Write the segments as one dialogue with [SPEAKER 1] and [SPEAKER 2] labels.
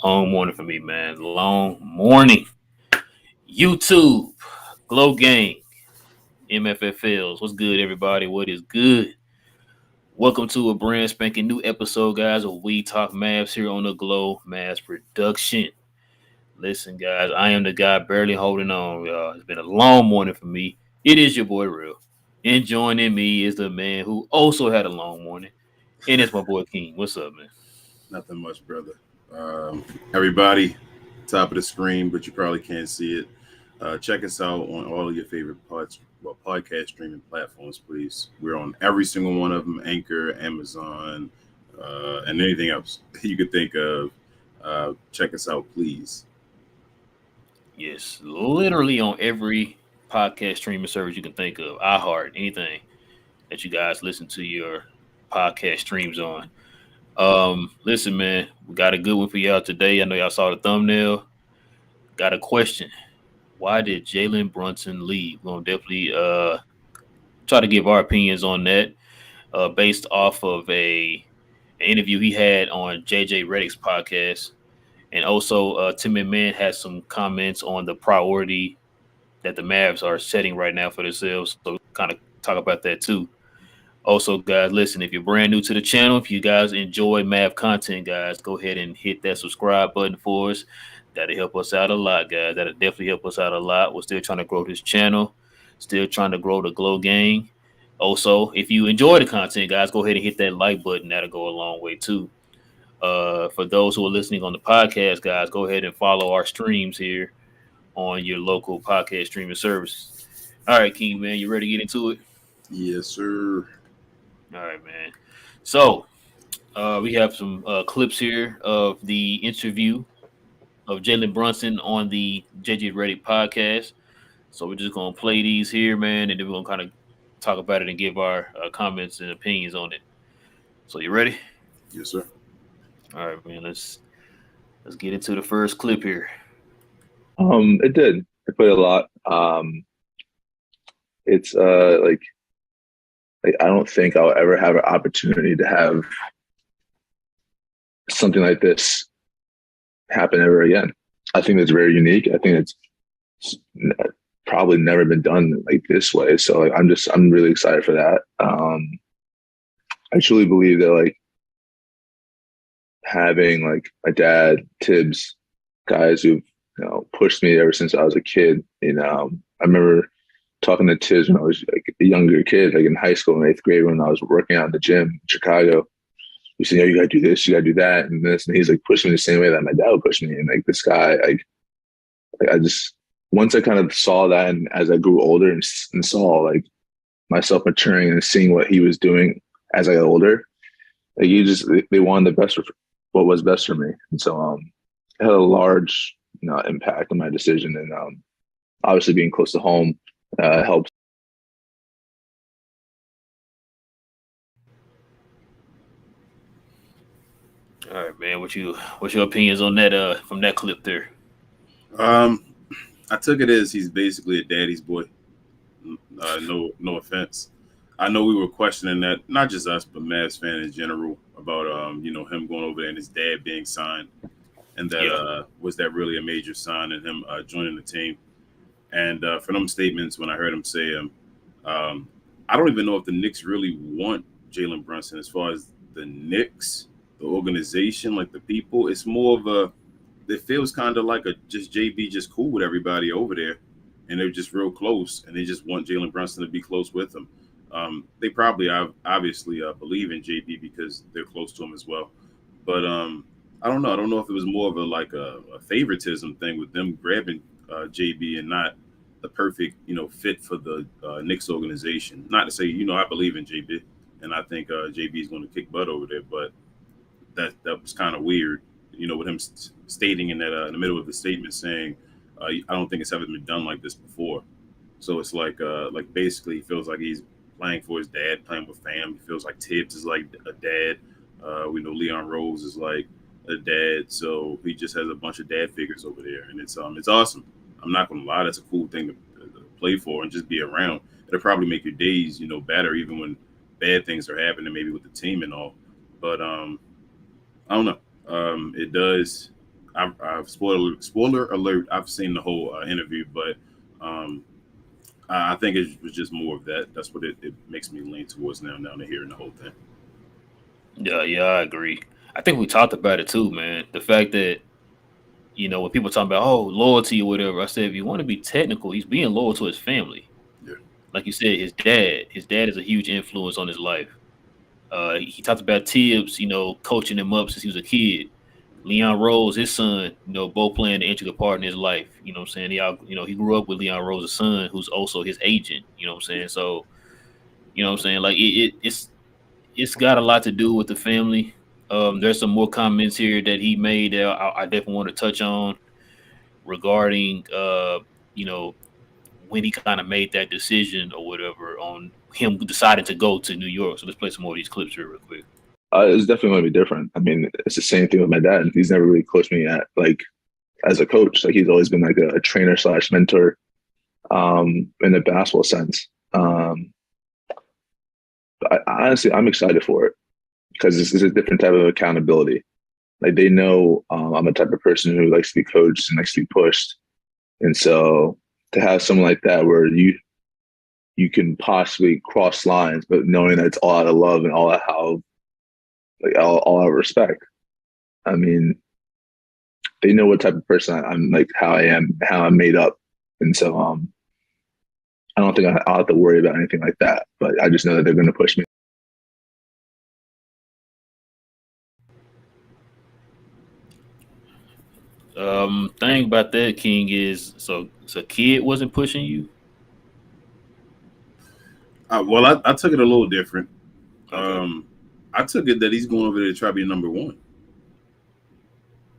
[SPEAKER 1] Long morning for me, man. Long morning. YouTube, Glow Gang, MFFLs. What's good, everybody? What is good? Welcome to a brand spanking new episode, guys, of We Talk Mavs here on the Glow Mavs production. Listen, guys, I am the guy barely holding on, y'all. It's been a long morning for me. It is your boy, Real. And joining me is the man who also had a long morning, and it's my boy, King. What's up, man?
[SPEAKER 2] Nothing much, brother. Everybody, top of the screen, but you probably can't see it. Check us out on all of your favorite podcast streaming platforms, please. We're on every single one of them: Anchor, Amazon, and anything else you could think of. Check us out, please.
[SPEAKER 1] Yes, literally on every podcast streaming service you can think of, iHeart, anything that you guys listen to your podcast streams on. Listen, man, we got a good one for y'all today. I know y'all saw the thumbnail. Got a question. Why did Jalen Brunson leave? We're gonna definitely try to give our opinions on that, based off of an interview he had on JJ Redick's podcast. And also, Tim McMahon has some comments on the priority that the Mavs are setting right now for themselves. So, kind of talk about that too. Also, guys, listen, if you're brand new to the channel, if you guys enjoy Mav content, guys, go ahead and hit that subscribe button for us. That'll help us out a lot, guys. That'll definitely help us out a lot. We're still trying to grow this channel, still trying to grow the Glow Gang. Also, if you enjoy the content, guys, go ahead and hit that like button. That'll go a long way too. For those who are listening on the podcast, guys, go ahead and follow our streams here on your local podcast streaming services. All right, King, man, you ready to get into it?
[SPEAKER 2] Yes, sir.
[SPEAKER 1] All right, man. So we have some clips here of the interview of Jalen Brunson on the JJ Reddick podcast. So we're just gonna play these here, man, and then we're gonna kind of talk about it and give our comments and opinions on it. So you ready?
[SPEAKER 2] Yes, sir.
[SPEAKER 1] All right, man. Let's get into the first clip here.
[SPEAKER 3] It did. It played a lot. It's like I don't think I'll ever have an opportunity to have something like this happen ever again. I think it's very unique. I think it's probably never been done like this way. So like, I'm really excited for that. I truly believe that like having like my dad, Tibbs, guys who've pushed me ever since I was a kid. I remember talking to Tibbs when I was like a younger kid, like in high school in eighth grade when I was working out in the gym in Chicago. He said, you gotta do this, you gotta do that, and this, and he's like pushing me the same way that my dad would push me. And like this guy, like I just once I kind of saw that, and as I grew older and saw like myself maturing and seeing what he was doing as I got older, like they wanted the best for what was best for me, and so it had a large impact on my decision, and obviously being close to home helps.
[SPEAKER 1] All right, man. What's your opinions on that? From that clip there.
[SPEAKER 2] Um, I took it as he's basically a daddy's boy. No offense. I know we were questioning that, not just us, but Mavs fan in general, about him going over there and his dad being signed, and that
[SPEAKER 1] Yeah.
[SPEAKER 2] was that really a major sign in him joining the team. And for them statements, when I heard him say them, I don't even know if the Knicks really want Jalen Brunson. As far as the Knicks, the organization, like the people, it's more of a. It feels kind of like a just JB just cool with everybody over there, and they're just real close, and they just want Jalen Brunson to be close with them. They probably obviously believe in JB because they're close to him as well. But I don't know. I don't know if it was more of a favoritism thing with them grabbing JB and not the perfect fit for the Knicks organization. Not to say I believe in JB and I think JB is going to kick butt over there, but that was kind of weird. With him stating in that in the middle of the statement saying, "I don't think it's ever been done like this before." So it's like basically he feels like he's playing for his dad, playing with fam. He feels like Tibbs is like a dad. We know Leon Rose is like a dad, so he just has a bunch of dad figures over there, and it's awesome. I'm not gonna lie, that's a cool thing to play for and just be around. It'll probably make your days better, even when bad things are happening, maybe with the team and all. But I don't know. It does. I've spoiler alert. I've seen the whole interview, but um, I think it was just more of that. That's what it makes me lean towards now to hearing the whole thing.
[SPEAKER 1] Yeah, yeah, I agree. I think we talked about it too, man. The fact that when people talk about loyalty or whatever, I said if you want to be technical, he's being loyal to his family.
[SPEAKER 2] Yeah.
[SPEAKER 1] Like you said, his dad is a huge influence on his life. He talked about Tibbs, coaching him up since he was a kid. Leon Rose, his son, both playing an integral part in his life. You know what I'm saying? He grew up with Leon Rose's son, who's also his agent. You know what I'm saying? So, you know what I'm saying? Like it's got a lot to do with the family. There's some more comments here that he made that I definitely want to touch on regarding, you know, when he kind of made that decision or whatever on him deciding to go to New York. So let's play some more of these clips here real quick.
[SPEAKER 3] It's definitely going to be different. I mean, it's the same thing with my dad. He's never really coached me at like as a coach. Like he's always been like a trainer slash mentor in a basketball sense. Honestly, I'm excited for it because this is a different type of accountability. Like they know I'm a type of person who likes to be coached and likes to be pushed, and so to have someone like that where you can possibly cross lines, but knowing that it's all out of love and all out how like all out of respect. I mean, they know what type of person I'm like, how I am, how I'm made up, and so I don't think I'll have to worry about anything like that. But I just know that they're going to push me.
[SPEAKER 1] Thing about that, King, is so kid wasn't pushing you.
[SPEAKER 2] Well, I took it a little different.
[SPEAKER 1] Okay.
[SPEAKER 2] Um, I took it that he's going over there to try to be number one.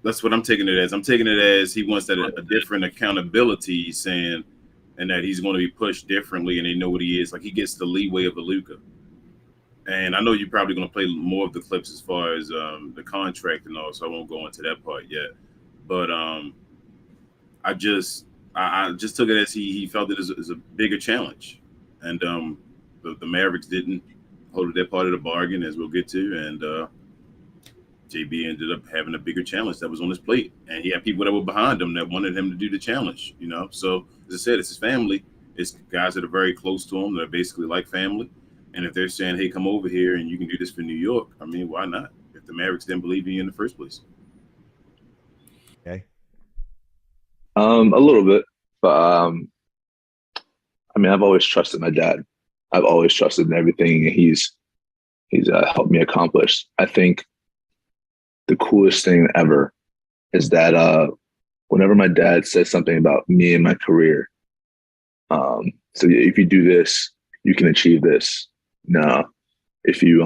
[SPEAKER 2] That's what I'm taking it as. I'm taking it as he wants that a different accountability, he's saying, and that he's going to be pushed differently, and they know what he is. Like he gets the leeway of a Luca. And I know you're probably going to play more of the clips as far as the contract and all, so I won't go into that part yet. But I just I just took it as he felt it as a bigger challenge, and the Mavericks didn't hold their part of the bargain, as we'll get to, and JB ended up having a bigger challenge that was on his plate, and he had people that were behind him that wanted him to do the challenge. So as I said, it's his family. It's guys that are very close to him that are basically like family. And if they're saying, "Hey, come over here and you can do this for New York," I mean, why not? If the Mavericks didn't believe in you in the first place.
[SPEAKER 4] Okay.
[SPEAKER 3] A little bit, but I mean, I've always trusted my dad. I've always trusted in everything he's helped me accomplish. I think the coolest thing ever is that whenever my dad says something about me and my career, so if you do this, you can achieve this. No, if you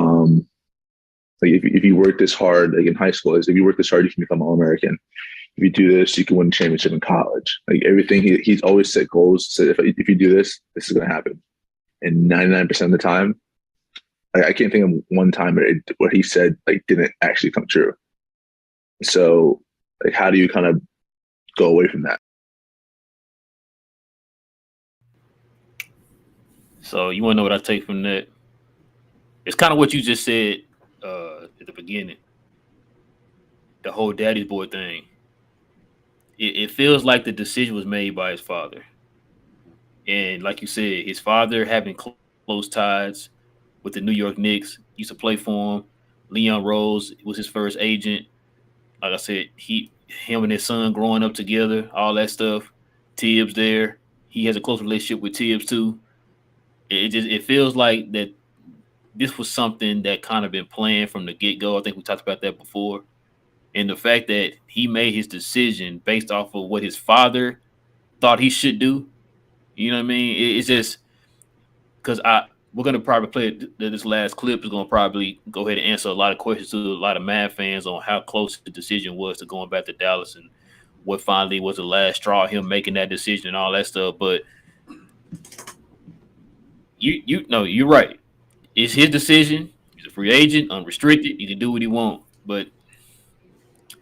[SPEAKER 3] like if you work this hard, like in high school, is if you work this hard, you can become All American. If you do this, you can win a championship in college. Like everything, he's always set goals. So if you do this, this is going to happen. And 99% of the time, like, I can't think of one time where he said like didn't actually come true. So like, how do you kind of go away from that?
[SPEAKER 1] So you want to know what I take from that? It's kind of what you just said at the beginning. The whole daddy's boy thing. It feels like the decision was made by his father, and like you said, his father having close ties with the New York Knicks, used to play for him. Leon Rose was his first agent. Like I said, him and his son growing up together, all that stuff. Tibbs there, he has a close relationship with Tibbs too. It feels like that this was something that kind of been planned from the get go. I think we talked about that before, and the fact that he made his decision based off of what his father thought he should do. You know what I mean? It's just because I we're gonna probably play this last clip is gonna probably go ahead and answer a lot of questions to a lot of Mad fans on how close the decision was to going back to Dallas and what finally was the last straw, him making that decision and all that stuff. But you know you're right. It's his decision. He's a free agent, unrestricted. He can do what he wants. But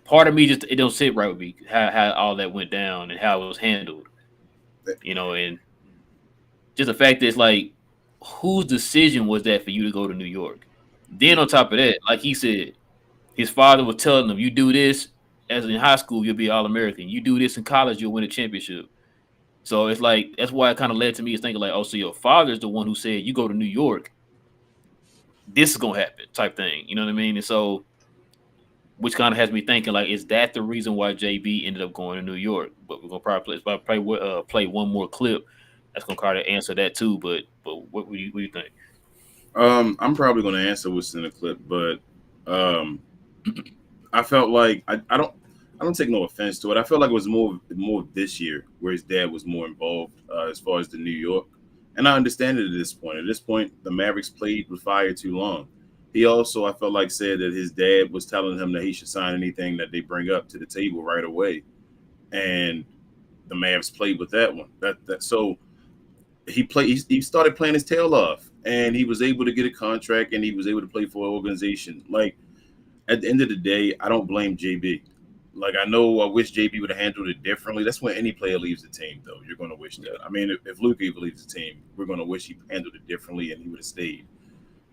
[SPEAKER 1] part of me just it don't sit right with me how all that went down and how it was handled. And just the fact that it's like, whose decision was that for you to go to New York? Then on top of that, like he said, His father was telling him, "You do this as in high school, you'll be All American. You do this in college, you'll win a championship." So it's like that's why it kind of led to me is thinking like, oh, so your father's the one who said you go to New York, this is gonna happen, type thing. You know what I mean? And so, which kind of has me thinking like, is that the reason why JB ended up going to New York? But we're gonna play one more clip that's gonna kind of answer that too. But what do you think?
[SPEAKER 2] I'm probably going to answer what's in the clip, but um, I felt like I don't take no offense to it. I felt like it was more this year where his dad was more involved as far as the New York, and I understand it at this point. At this point, the Mavericks played with fire too long. He also, I felt like, said that his dad was telling him that he should sign anything that they bring up to the table right away, and the Mavs played with that one. That so he started playing his tail off, and he was able to get a contract, and he was able to play for an organization. Like at the end of the day, I don't blame JB. Like I know I wish JB would have handled it differently. That's when any player leaves the team, though. You're going to wish that. I mean, if Luka even leaves the team, we're going to wish he handled it differently and he would have stayed.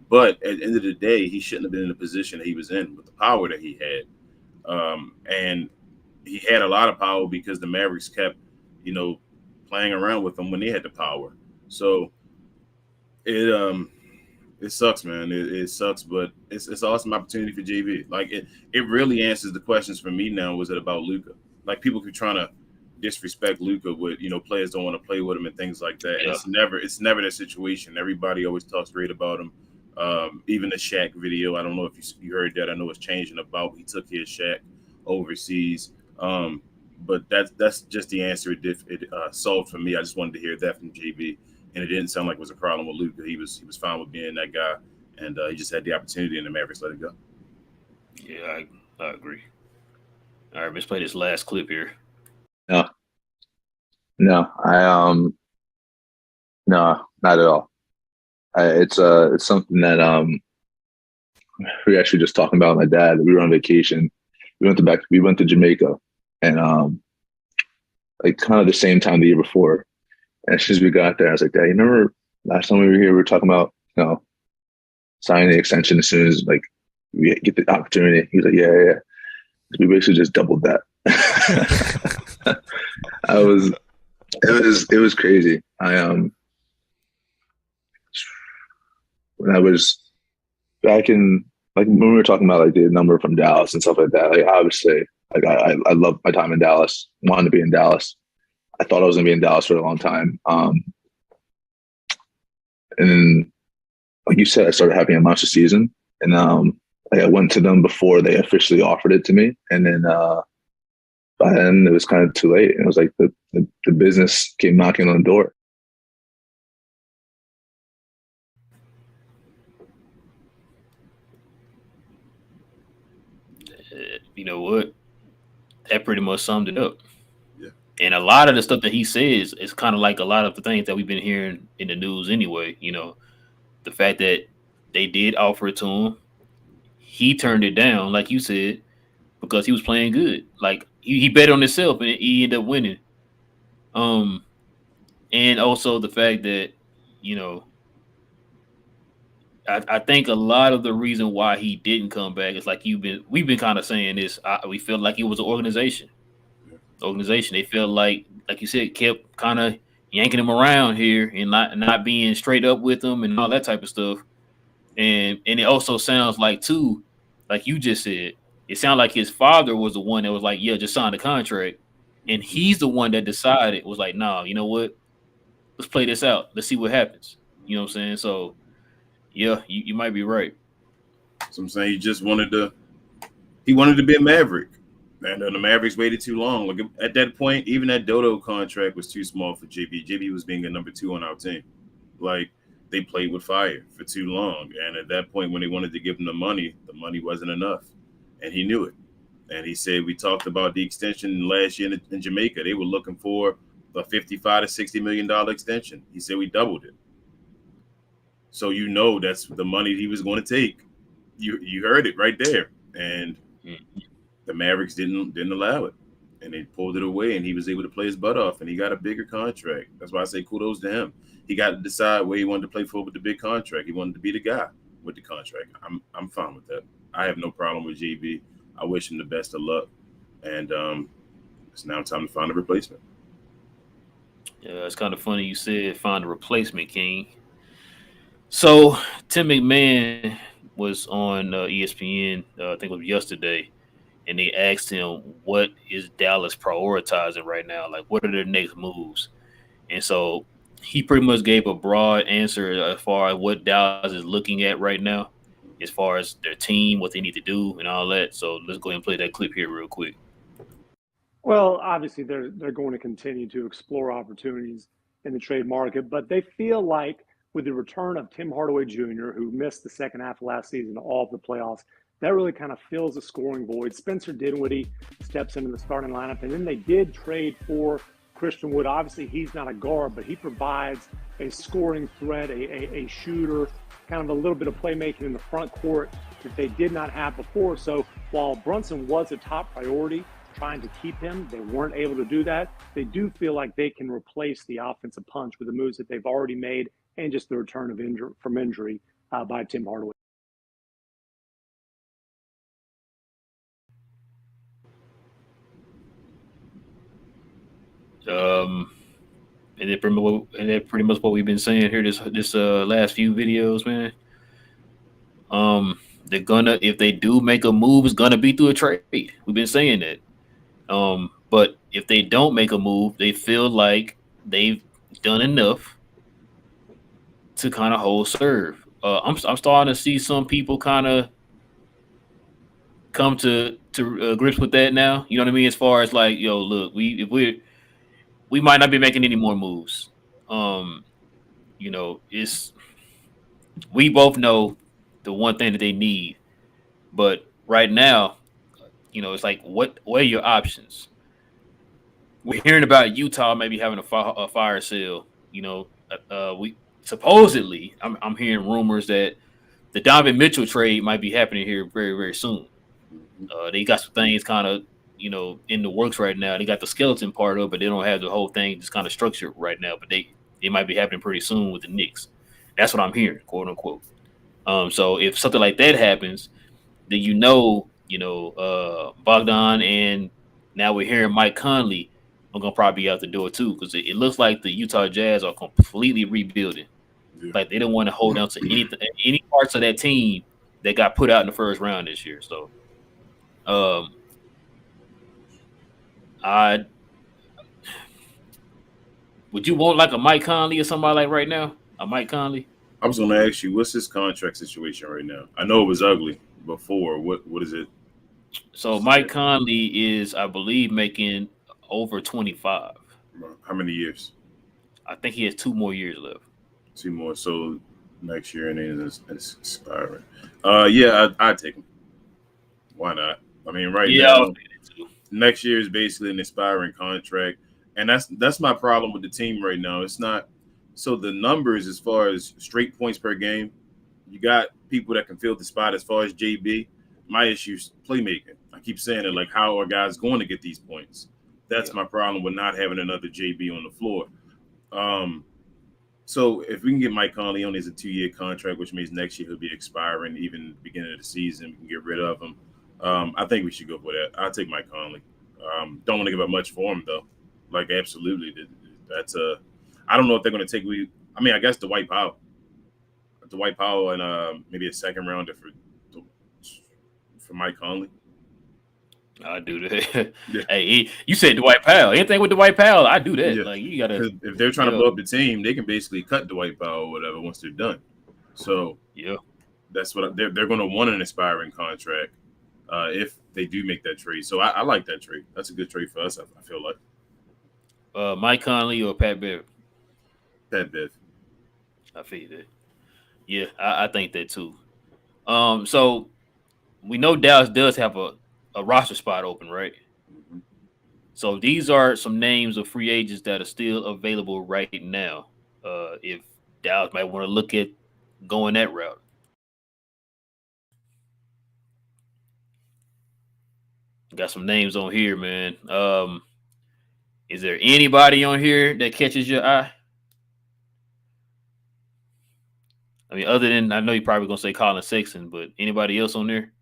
[SPEAKER 2] But at the end of the day, he shouldn't have been in the position that he was in with the power that he had. And he had a lot of power because the Mavericks kept, you know, playing around with him when they had the power. So it it sucks, man. It sucks, but it's an awesome opportunity for JV. Like it really answers the questions for me now. Was it about Luca? Like people keep trying to disrespect Luca with players don't want to play with him and things like that.
[SPEAKER 1] Yeah,
[SPEAKER 2] It's never that situation. Everybody always talks great about him. Even the Shaq video, I don't know if you heard that. I know it's changing about he took his Shaq overseas. But that's just the answer it solved for me. I just wanted to hear that from JB, and it didn't sound like it was a problem with Luca. He was fine with being that guy, and he just had the opportunity, and the Mavericks let it go.
[SPEAKER 1] yeah, I agree. All right, let's play this last clip here.
[SPEAKER 3] No, no, no, not at all. It's something that we were actually just talking about with my dad. We were on vacation. We went to Jamaica, and like kind of the same time the year before. And as soon as we got there, I was like, Dad, you remember last time we were here, we were talking about signing the extension as soon as like we get the opportunity. He was like, yeah, yeah, yeah. We basically just doubled that. I was it was crazy. When I was back in like when we were talking about like the number from Dallas and stuff like that, like obviously like I love my time in Dallas, wanted to be in Dallas. I thought I was gonna be in Dallas for a long time. And then like you said, I started having a monster season, and like I went to them before they officially offered it to me, and then by then it was kind of too late. And it was like the business came knocking on the door.
[SPEAKER 1] You know what? That pretty much summed it up.
[SPEAKER 2] Yeah.
[SPEAKER 1] And a lot of the stuff that he says is kind of like a lot of the things that we've been hearing in the news anyway. The fact that they did offer it to him, he turned it down, like you said, because he was playing good. Like he bet on himself and he ended up winning. Um, and also the fact that you know I think a lot of the reason why he didn't come back is like we've been kind of saying this. We felt like it was an organization. Organization. They felt like you said, kept kind of yanking him around here and not being straight up with him and all that type of stuff. And it also sounds like too, like you just said, it sounded like his father was the one that was like, yeah, just sign the contract, and he's the one that decided was like, nah, you know what? Let's play this out. Let's see what happens. You know what I'm saying? So yeah, you might be right.
[SPEAKER 2] So I'm saying he wanted to be a Maverick, and the Mavericks waited too long. Like at that point, even that Dodo contract was too small for JB. JB was being a number two on our team. Like they played with fire for too long, and at that point, when they wanted to give him the money wasn't enough, and he knew it. And he said we talked about the extension last year in Jamaica. They were looking for a 55 to $60 million extension. He said we doubled it. So that's the money he was going to take. You heard it right there, and
[SPEAKER 1] Mm.
[SPEAKER 2] the Mavericks didn't allow it, and they pulled it away, and he was able to play his butt off, and he got a bigger contract. That's why I say kudos to him. He got to decide where he wanted to play for with the big contract. He wanted to be the guy with the contract. I'm fine with that. I have no problem with JB. I wish him the best of luck, and it's now time to find a replacement.
[SPEAKER 1] Yeah, it's kind of funny you said find a replacement, King. So Tim McMahon was on ESPN, I think it was yesterday, and they asked him what is Dallas prioritizing right now, like what are their next moves, and so he pretty much gave a broad answer as far as what Dallas is looking at right now, as far as their team, what they need to do, and all that. So let's go ahead and play that clip here real quick.
[SPEAKER 5] Well, obviously they're going to continue to explore opportunities in the trade market, but they feel like with the return of Tim Hardaway Jr., who missed the second half of last season, all of the playoffs, that really kind of fills the scoring void. Spencer Dinwiddie steps into the starting lineup, and then they did trade for Christian Wood. Obviously, he's not a guard, but he provides a scoring threat, a shooter, kind of a little bit of playmaking in the front court that they did not have before. So while Brunson was a top priority, trying to keep him, they weren't able to do that. They do feel like they can replace the offensive punch with the moves that they've already made and just the return of from injury by Tim Hardaway.
[SPEAKER 1] Um, and that pretty much what we've been saying here this last few videos, man. They're gonna if they do make a move, it's gonna be through a trade. We've been saying that. But if they don't make a move, they feel like they've done enough to kind of hold serve. I'm starting to see some people kind of come to grips with that now. You know what I mean? As far as like, yo, look, we might not be making any more moves. Um, it's we both know the one thing that they need, but right now, it's like what are your options? We're hearing about Utah maybe having a fire sale. We supposedly I'm hearing rumors that the Donovan Mitchell trade might be happening here very very soon. They got some things kind of in the works right now. They got the skeleton part of it, but they don't have the whole thing just kind of structured right now. But they might be happening pretty soon with the Knicks. That's what I'm hearing, quote unquote. So if something like that happens, then Bogdan and now we're hearing Mike Conley are gonna probably be out the door too because it looks like the Utah Jazz are completely rebuilding.
[SPEAKER 2] Yeah.
[SPEAKER 1] Like they don't want to hold on to any parts of that team that got put out in the first round this year. So, I would you want like a Mike Conley or somebody like right now? A Mike Conley?
[SPEAKER 2] I was going to ask you, what's his contract situation right now? I know it was ugly before. What is it?
[SPEAKER 1] So Mike Conley is, I believe, making over 25.
[SPEAKER 2] How many years?
[SPEAKER 1] I think he has 2 more years left.
[SPEAKER 2] 2 more. So next year and then it's expiring. Yeah, I'd take him. Why not? I mean, right now, next year is basically an expiring contract, and that's my problem with the team right now. It's not so the numbers as far as straight points per game. You got people that can fill the spot as far as JB. My issue is playmaking. I keep saying it, like how are guys going to get these points? That's my problem with not having another JB on the floor. So if we can get Mike Conley on his 2-year contract, which means next year he'll be expiring, even the beginning of the season, we can get rid of him. I think we should go for that. I'll take Mike Conley. Don't want to give up much for him though. Like absolutely, that's I don't know if they're going to take. I mean, I guess Dwight Powell, and maybe a second rounder for Mike Conley.
[SPEAKER 1] I do that.
[SPEAKER 2] Yeah.
[SPEAKER 1] Hey, you said Dwight Powell. Anything with Dwight Powell, I do that.
[SPEAKER 2] Yeah.
[SPEAKER 1] Like you gotta.
[SPEAKER 2] If they're trying to blow up the team, they can basically cut Dwight Powell or whatever once they're done. So
[SPEAKER 1] yeah,
[SPEAKER 2] that's what they're going to want an expiring contract if they do make that trade. So I like that trade. That's a good trade for us. I feel like.
[SPEAKER 1] Mike Conley or Pat Bev.
[SPEAKER 2] Pat Bev.
[SPEAKER 1] I feel that. Yeah, I think that too. So we know Dallas does have a roster spot open, right?
[SPEAKER 2] Mm-hmm.
[SPEAKER 1] So these are some names of free agents that are still available right now. If Dallas might want to look at going that route. Got some names on here, man. Is there anybody on here that catches your eye? I mean, other than I know you're probably gonna say Colin Sexton, but anybody else on there?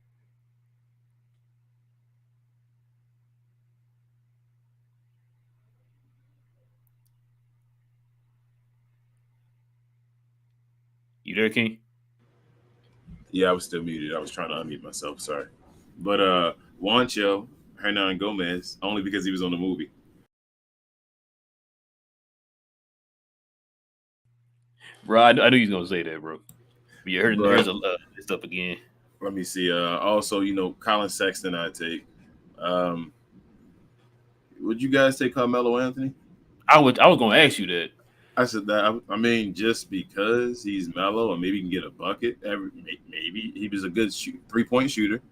[SPEAKER 1] You there, King?
[SPEAKER 2] Yeah, I was still muted. I was trying to unmute myself. Sorry. But Juancho Hernan Gomez, only because he was on the movie.
[SPEAKER 1] Bro, I knew you was gonna say that, bro. But yeah, here's
[SPEAKER 2] But
[SPEAKER 1] a list up again.
[SPEAKER 2] let me see. Also, Colin Sexton, I take. Um, would you guys take Carmelo Anthony?
[SPEAKER 1] I was gonna ask you that.
[SPEAKER 2] I said that. I mean, just because he's mellow and maybe he can get a bucket. Maybe he was a good 3-point shooter.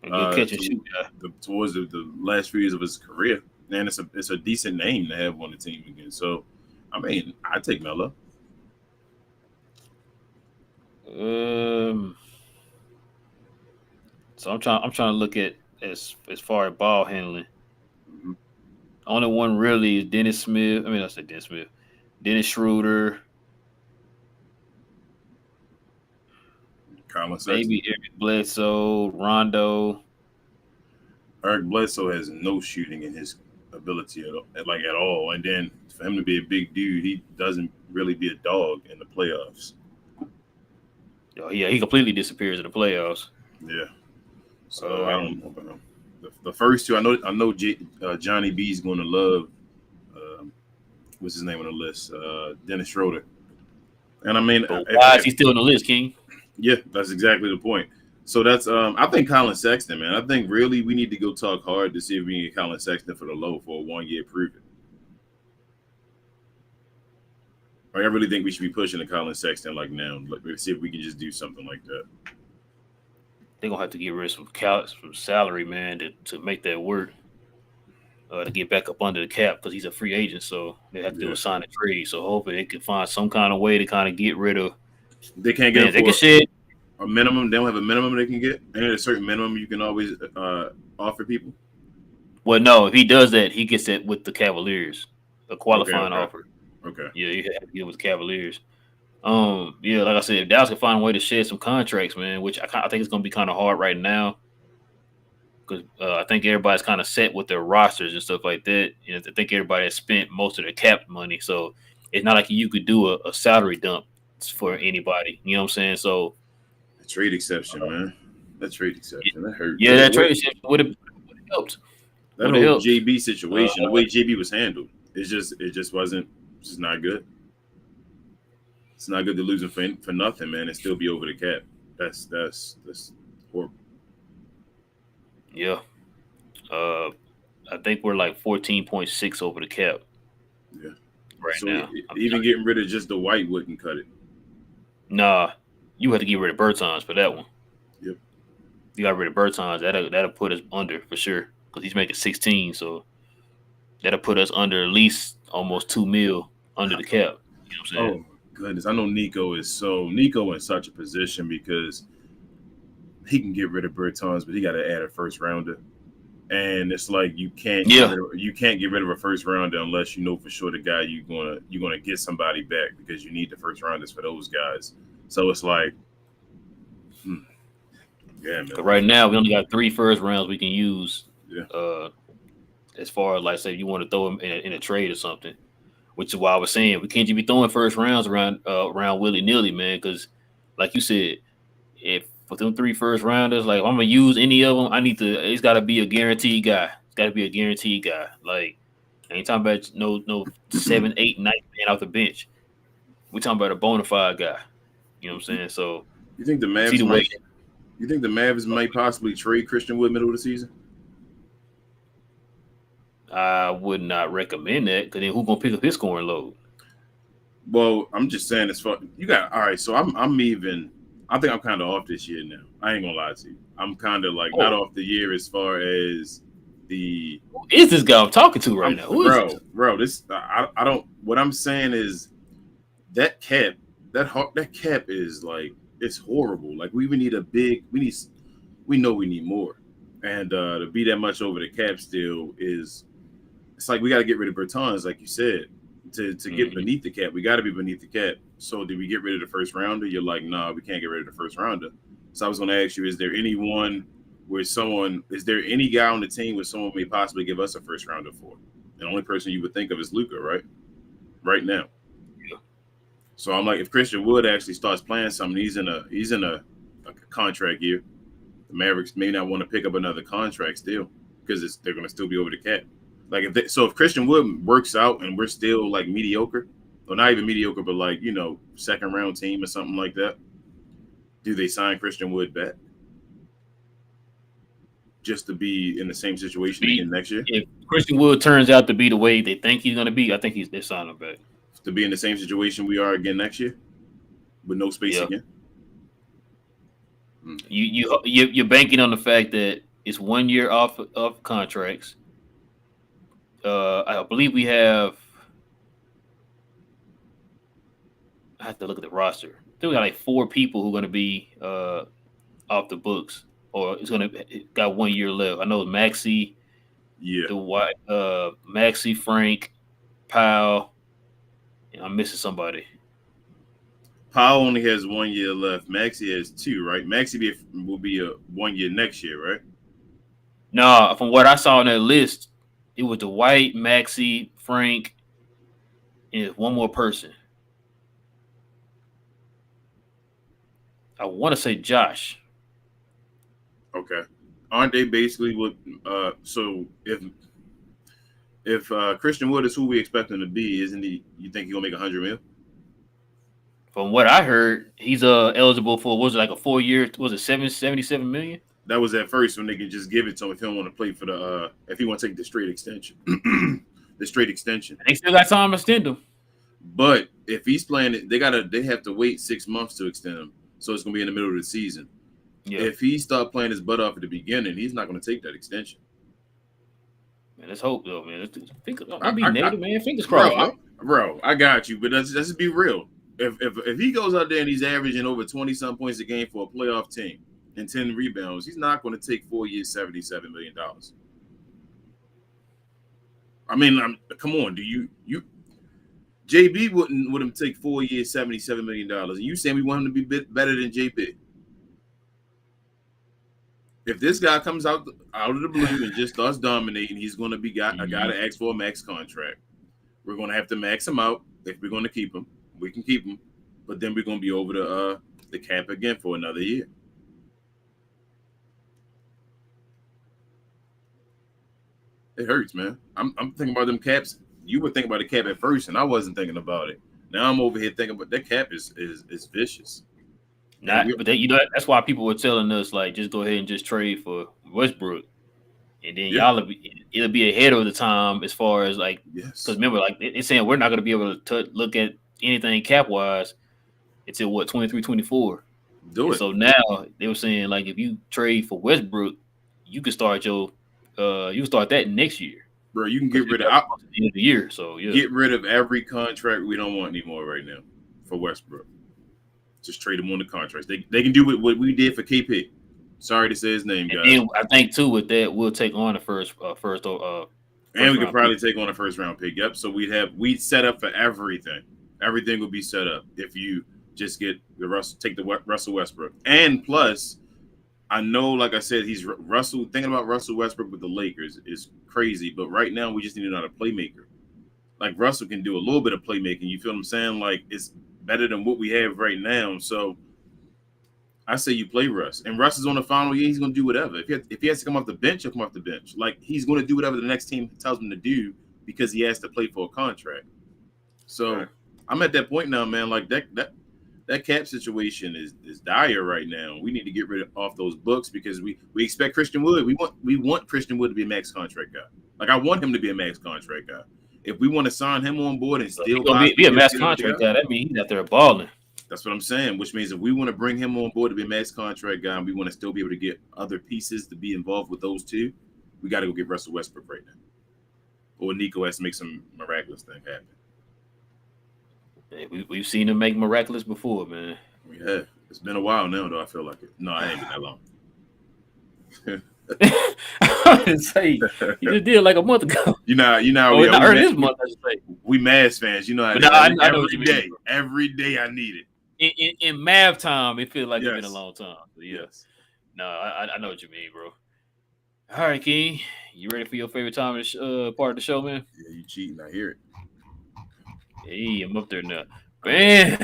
[SPEAKER 1] A good catch and shoot guy.
[SPEAKER 2] Towards the last few years of his career, and it's a decent name to have on the team again. So, I mean, I take Melo.
[SPEAKER 1] So I'm trying to look at as far as ball handling.
[SPEAKER 2] Mm-hmm.
[SPEAKER 1] Only one really is Dennis Smith. I mean, I said Dennis Smith, Dennis Schroeder,
[SPEAKER 2] Colin Sexton.
[SPEAKER 1] maybe Eric Bledsoe, Rondo.
[SPEAKER 2] Eric Bledsoe has no shooting in his ability at all. And then for him to be a big dude, he doesn't really be a dog in the playoffs.
[SPEAKER 1] Oh, yeah, he completely disappears in the playoffs.
[SPEAKER 2] Yeah. So I don't know. The first two, I know Johnny B's going to love. What's his name on the list? Dennis Schroeder. And I mean,
[SPEAKER 1] but why is he still on the list, King?
[SPEAKER 2] Yeah, that's exactly the point. So that's I think Colin Sexton, man. I think really we need to go talk hard to see if we can get Colin Sexton for the low for a 1-year prove-it. I really think we should be pushing the Colin Sexton like now. Let's see if we can just do something like that.
[SPEAKER 1] They're gonna have to get rid of some salary, man, to make that work. To get back up under the cap because he's a free agent, so they have to do a sign a trade. So hopefully they can find some kind of way to kind of get rid of.
[SPEAKER 2] They can't get.
[SPEAKER 1] They can shed
[SPEAKER 2] a minimum. They don't have a minimum they can get. Ain't there a certain minimum you can always offer people?
[SPEAKER 1] Well, no. If he does that, he gets that with the Cavaliers, a qualifying offer.
[SPEAKER 2] Okay.
[SPEAKER 1] Yeah, you have to get it with the Cavaliers. Yeah, like I said, if Dallas can find a way to shed some contracts, man, which I think it's going to be kind of hard right now, because I think everybody's kind of set with their rosters and stuff like that. I think everybody has spent most of their cap money, so it's not like you could do a salary dump for anybody. You know what I'm saying? So
[SPEAKER 2] a trade exception, man. That trade exception that hurt.
[SPEAKER 1] Yeah, that trade exception would have helped.
[SPEAKER 2] That whole JB situation, the way JB was handled, it just wasn't. It's just not good. It's not good to lose him for nothing, man, and still be over the cap. That's horrible.
[SPEAKER 1] Yeah. I think we're like 14.6 over the cap.
[SPEAKER 2] Yeah.
[SPEAKER 1] Right now.
[SPEAKER 2] Even getting rid of just the white wouldn't cut it.
[SPEAKER 1] Nah. You had to get rid of Bertans for that one.
[SPEAKER 2] Yep.
[SPEAKER 1] You got rid of Bertans. That'll put us under for sure. Because he's making 16, so that'll put us under at least almost $2 million under the cap. You know what I'm saying?
[SPEAKER 2] Oh goodness. I know Nico in such a position because he can get rid of Bertans, but he gotta add a first rounder. And it's like you can't get rid of a first rounder unless you know for sure the guy you're gonna get somebody back because you need the first rounders for those guys. So it's like, yeah, man.
[SPEAKER 1] Right now we only got 3 first rounds we can use.
[SPEAKER 2] Yeah.
[SPEAKER 1] As far as like say you want to throw them in a trade or something, which is why I was saying we can't just be throwing first rounds around willy nilly, man. Because like you said, if for them 3 first rounders, like if I'm gonna use any of them, it's got to be a guaranteed guy. It's got to be a guaranteed guy. Like I ain't talking about no 7, 8, 9 man off the bench. We're talking about a bona fide guy. You know what I'm saying? So
[SPEAKER 2] you think the Mavs might possibly trade Christian Wood middle of the season?
[SPEAKER 1] I would not recommend that because then who's gonna pick up his scoring load?
[SPEAKER 2] Well, I'm just saying it's fun. You got all right. So I'm even. I think I'm kind of off this year now. I ain't gonna lie to you. I'm kind of like not off the year as far as the.
[SPEAKER 1] Who is this guy I'm talking to right now?
[SPEAKER 2] Bro, this I don't. What I'm saying is that cap is like it's horrible. Like we need we know we need more, and to be that much over the cap still is. It's like we got to get rid of Bertans, like you said, to get beneath the cap. We got to be beneath the cap. So did we get rid of the first rounder? You're like, no, we can't get rid of the first rounder. So I was going to ask you, is there any guy on the team where someone may possibly give us a first rounder for? The only person you would think of is Luka, right? Right now.
[SPEAKER 1] Yeah.
[SPEAKER 2] So I'm like, if Christian Wood actually starts playing something, he's in a contract year. The Mavericks may not want to pick up another contract still because they're going to still be over the cap. Like if Christian Wood works out and we're still like mediocre, or not even mediocre, but like second round team or something like that, do they sign Christian Wood back just to be in the same situation again next year?
[SPEAKER 1] If Christian Wood turns out to be the way they think he's going to be, I think they're signing him back.
[SPEAKER 2] To be in the same situation we are again next year with no space again.
[SPEAKER 1] You're banking on the fact that it's 1 year off of contracts. I believe we have. I have to look at the roster. I think we got like 4 people who are going to be off the books, or it's going to got 1 year left. I know Maxey, Maxey, Frank, Powell. I'm missing somebody.
[SPEAKER 2] Powell only has 1 year left. Maxey has 2, right? Maxey will be a 1 year next year, right?
[SPEAKER 1] No, from what I saw on that list, it was Dwight, Maxey, Frank, and one more person. I want to say Josh.
[SPEAKER 2] Okay. Aren't they basically what? So if Christian Wood is who we expect him to be, isn't he? You think he'll make $100 million?
[SPEAKER 1] From what I heard, he's eligible for was it like a 4 year? Was it $77 million?
[SPEAKER 2] That was at first when they could just give it to him if he don't want to play for the if he want to take the straight extension. The straight extension.
[SPEAKER 1] They still got time to extend him.
[SPEAKER 2] But if he's playing it, they have to wait 6 months to extend him. So it's gonna be in the middle of the season. Yeah. If he start playing his butt off at the beginning, he's not gonna take that extension.
[SPEAKER 1] Man, let's hope though, man. I'll be negative, man. Fingers crossed,
[SPEAKER 2] bro. I got you, but let's just be real. If he goes out there and he's averaging over 20-some points a game for a playoff team and 10 rebounds, he's not going to take 4 years, $77 million. I mean, come on. Do you JB wouldn't take 4 years, $77 million, and you saying we want him to be better than JB? If this guy comes out of the blue and just starts dominating, he's going to be a guy to ask for a max contract. We're going to have to max him out if we're going to keep him. We can keep him, but then we're going to be over the cap again for another year. It hurts, man. I'm thinking about them caps. You were thinking about the cap at first, and I wasn't thinking about it. Now I'm over here thinking about that cap is vicious.
[SPEAKER 1] But that's why people were telling us like just go ahead and just trade for Westbrook, and then it'll be ahead of the time as far as like because remember like it's saying we're not going to be able to look at anything cap wise until what 23, 24. So now they were saying like if you trade for Westbrook, you can start that next year.
[SPEAKER 2] Bro, you can get rid of
[SPEAKER 1] the end of the year. So
[SPEAKER 2] get rid of every contract we don't want anymore right now for Westbrook. Just trade him on the contracts. They can do what we did for KP. Sorry to say his name, guys.
[SPEAKER 1] And I think too with that we'll take on the first
[SPEAKER 2] and we could probably take on a first round pick. Yep. So we'd set up for everything. Everything will be set up if you just take the Russell Westbrook. And plus, I know, like I said, thinking about Russell Westbrook with the Lakers is crazy. But right now, we just need another playmaker. Like Russell can do a little bit of playmaking. You feel what I'm saying? Like it's better than what we have right now. So I say you play Russ. And Russ is on the final year. He's going to do whatever. If he has to come off the bench, he'll come off the bench. Like he's going to do whatever the next team tells him to do because he has to play for a contract. So I'm at that point now, man. Like that cap situation is dire right now. We need to get rid of those books because we expect Christian Wood. We want Christian Wood to be a max contract guy. Like I want him to be a max contract guy. If we want to sign him on board and still
[SPEAKER 1] be a max contract guy, that means he's out there balling.
[SPEAKER 2] That's what I'm saying. Which means if we want to bring him on board to be a max contract guy, and we want to still be able to get other pieces to be involved with those two, we got to go get Russell Westbrook right now, or Nico has to make some miraculous thing happen.
[SPEAKER 1] We've seen him make miraculous before, man.
[SPEAKER 2] We have. It's been a while now, though. I feel like it. No, I ain't been that long.
[SPEAKER 1] I didn't say you just did like a month ago.
[SPEAKER 2] You know.
[SPEAKER 1] This month, I should say.
[SPEAKER 2] We Mavs fans, you know.
[SPEAKER 1] I know
[SPEAKER 2] every day I need
[SPEAKER 1] it. In Mav time, it feels like it's been a long time. So, yes. No, I know what you mean, bro. All right, King, you ready for your favorite time part of the show, man?
[SPEAKER 2] Yeah, you cheating. I hear it.
[SPEAKER 1] Hey, I'm up there now. Bam.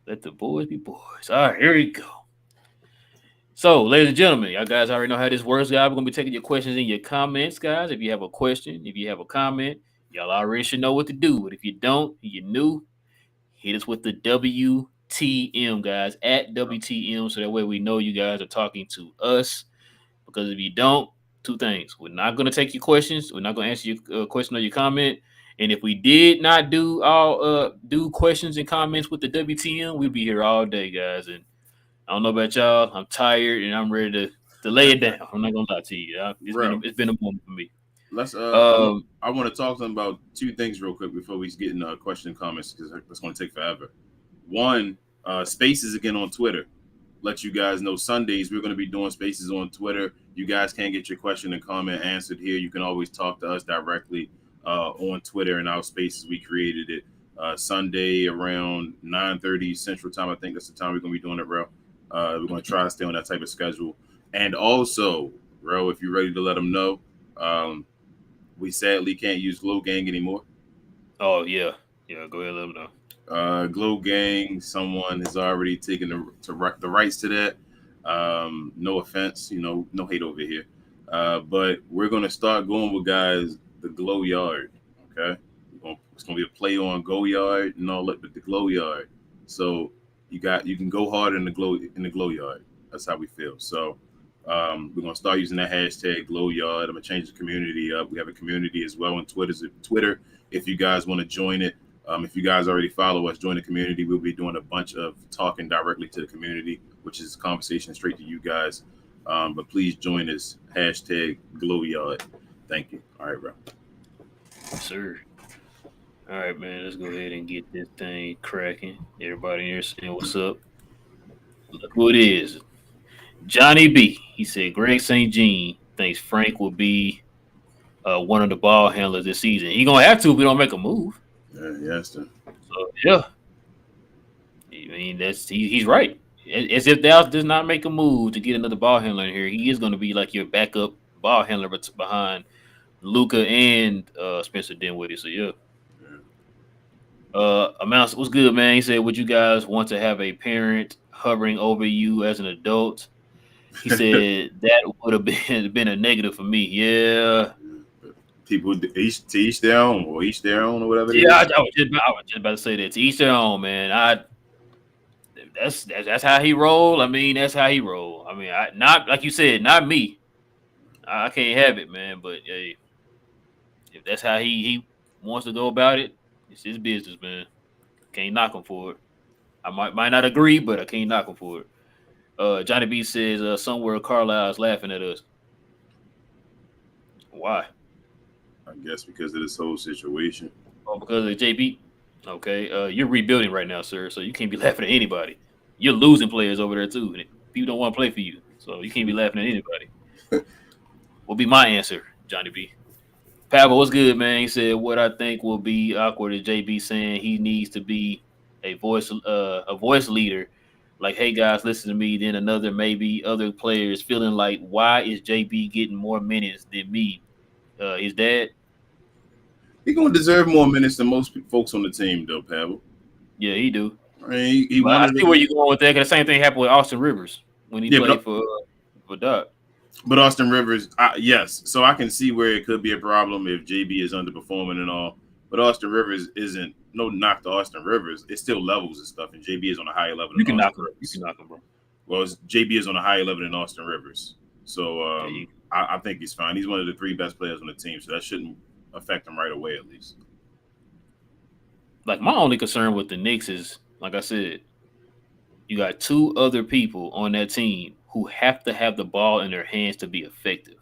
[SPEAKER 1] Let the boys be boys. All right, here we go. So, ladies and gentlemen, y'all guys already know how this works, guys. We're gonna be taking your questions and your comments, guys. If you have a question, if you have a comment, y'all already should know what to do. But if you don't, you're new, hit us with the WTM, guys, at WTM, so that way we know you guys are talking to us. Because if you don't, two things: we're not gonna take your questions, we're not gonna answer your question or your comment. And if we did not do questions and comments with the WTM, we'd be here all day, guys. And I don't know about y'all. I'm tired and I'm ready to lay it down. I'm not gonna lie to you.
[SPEAKER 2] Bro,
[SPEAKER 1] It's been a moment for me.
[SPEAKER 2] let's
[SPEAKER 1] Um,
[SPEAKER 2] I want to talk to them about two things real quick before we get into question and comments because that's going to take forever. One, spaces again on Twitter. Let you guys know Sundays we're going to be doing spaces on Twitter. You guys can get your question and comment answered here. You can always talk to us directly on Twitter and our spaces. We created it Sunday around 9:30 Central Time. I think that's the time we're going to be doing it, bro. We're going to try to stay on that type of schedule. And also, bro, if you're ready to let them know, we sadly can't use Glow Gang anymore.
[SPEAKER 1] oh yeah, go ahead, let them know.
[SPEAKER 2] Glow Gang, someone has already taken the rights to that. No offense, no hate over here. But we're gonna start going with guys the Glow Yard. Okay, it's gonna be a play on Go Yard and all that, but the Glow Yard. So you can go hard in the Glow Yard. That's how we feel. So we're gonna start using that hashtag Glow Yard. I'm gonna change the community up. We have a community as well on Twitter. If you guys want to join it. If you guys already follow us, join the community. We'll be doing a bunch of talking directly to the community, which is conversation straight to you guys. But please join us. Hashtag Glow Yard. Thank you. All right, bro.
[SPEAKER 1] Sir. All right, man. Let's go ahead and get this thing cracking. Everybody in here saying what's up. Look who it is. Johnny B. He said Greg St. Jean thinks Frank will be one of the ball handlers this season. He gonna have to if we don't make a move.
[SPEAKER 2] Yes,
[SPEAKER 1] So yeah, I mean he's right. As if Dallas does not make a move to get another ball handler in here, he is going to be like your backup ball handler behind Luka and Spencer Dinwiddie. So yeah. Amounts was good, man. He said, "Would you guys want to have a parent hovering over you as an adult?" He said that would have been a negative for me. Yeah.
[SPEAKER 2] People each their own, or each their own, or whatever.
[SPEAKER 1] Yeah, I was just about to say that. To each their own, man. That's how he roll. I mean, that's how he roll. I mean, not like you said, not me. I can't have it, man. But hey, if that's how he wants to go about it, it's his business, man. Can't knock him for it. I might not agree, but I can't knock him for it. Johnny B says somewhere Carlisle is laughing at us. Why?
[SPEAKER 2] I guess because of this whole situation.
[SPEAKER 1] Oh, because of JB. Okay, you're rebuilding right now, sir. So you can't be laughing at anybody. You're losing players over there too. And people don't want to play for you, so you can't be laughing at anybody. Will be my answer, Johnny B. Pavel, what's good, man? He said what I think will be awkward is JB saying he needs to be a voice leader. Like, hey guys, listen to me. Then another maybe other players feeling like, why is JB getting more minutes than me? His dad.
[SPEAKER 2] He's gonna deserve more minutes than most folks on the team, though, Pavel.
[SPEAKER 1] Yeah, he do.
[SPEAKER 2] I mean, he
[SPEAKER 1] I see where you're going with that. Cause the same thing happened with Austin Rivers when he played for Doc.
[SPEAKER 2] But Austin Rivers, yes. So I can see where it could be a problem if JB is underperforming and all. But Austin Rivers isn't no knock to Austin Rivers. It's still levels and stuff, and JB is on a higher level.
[SPEAKER 1] You can knock him. You can knock him, bro.
[SPEAKER 2] Well, JB is on a higher level than Austin Rivers. So I think he's fine. He's one of the three best players on the team, so that shouldn't affect him right away, at least.
[SPEAKER 1] Like, my only concern with the Knicks is, like I said, you got two other people on that team who have to have the ball in their hands to be effective.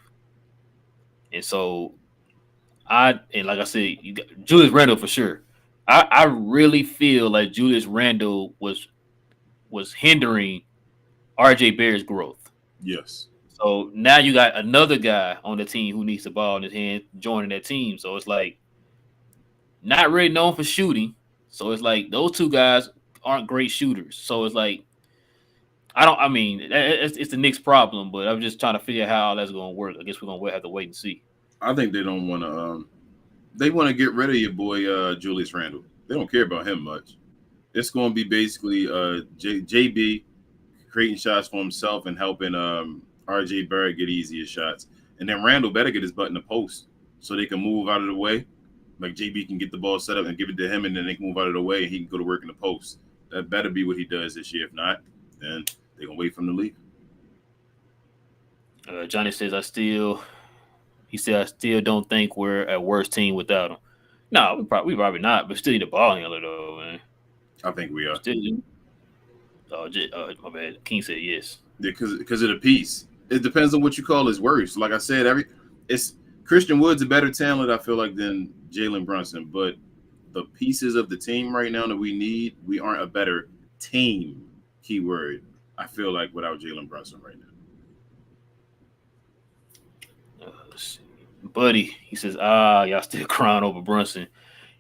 [SPEAKER 1] And so, like I said, you got Julius Randle for sure. I really feel like Julius Randle was hindering RJ Barrett's growth.
[SPEAKER 2] Yes.
[SPEAKER 1] So now you got another guy on the team who needs the ball in his hand joining that team. So it's like not really known for shooting. So it's like those two guys aren't great shooters. So it's like it's the Knicks' problem, but I'm just trying to figure out how that's going to work. I guess we're going to have to wait and see.
[SPEAKER 2] I think they don't want to. They want to get rid of your boy Julius Randle. They don't care about him much. It's going to be basically JB creating shots for himself and helping RJ Barrett get easier shots. And then Randall better get his butt in the post so they can move out of the way. Like JB can get the ball set up and give it to him, and then they can move out of the way and he can go to work in the post. That better be what he does this year. If not, then they're going to wait for him to leave.
[SPEAKER 1] Johnny says, he said, I still don't think we're a worse team without him. No, we probably not, but still need a ball handler, though, man.
[SPEAKER 2] I think we are.
[SPEAKER 1] Still, my bad. King said yes.
[SPEAKER 2] Yeah, because of the piece. It depends on what you call his worst. Like I said, it's Christian Wood's a better talent, I feel like, than Jalen Brunson. But the pieces of the team right now that we need, we aren't a better team, keyword, I feel like, without Jalen Brunson right now.
[SPEAKER 1] Let's see. Buddy, he says, y'all still crying over Brunson.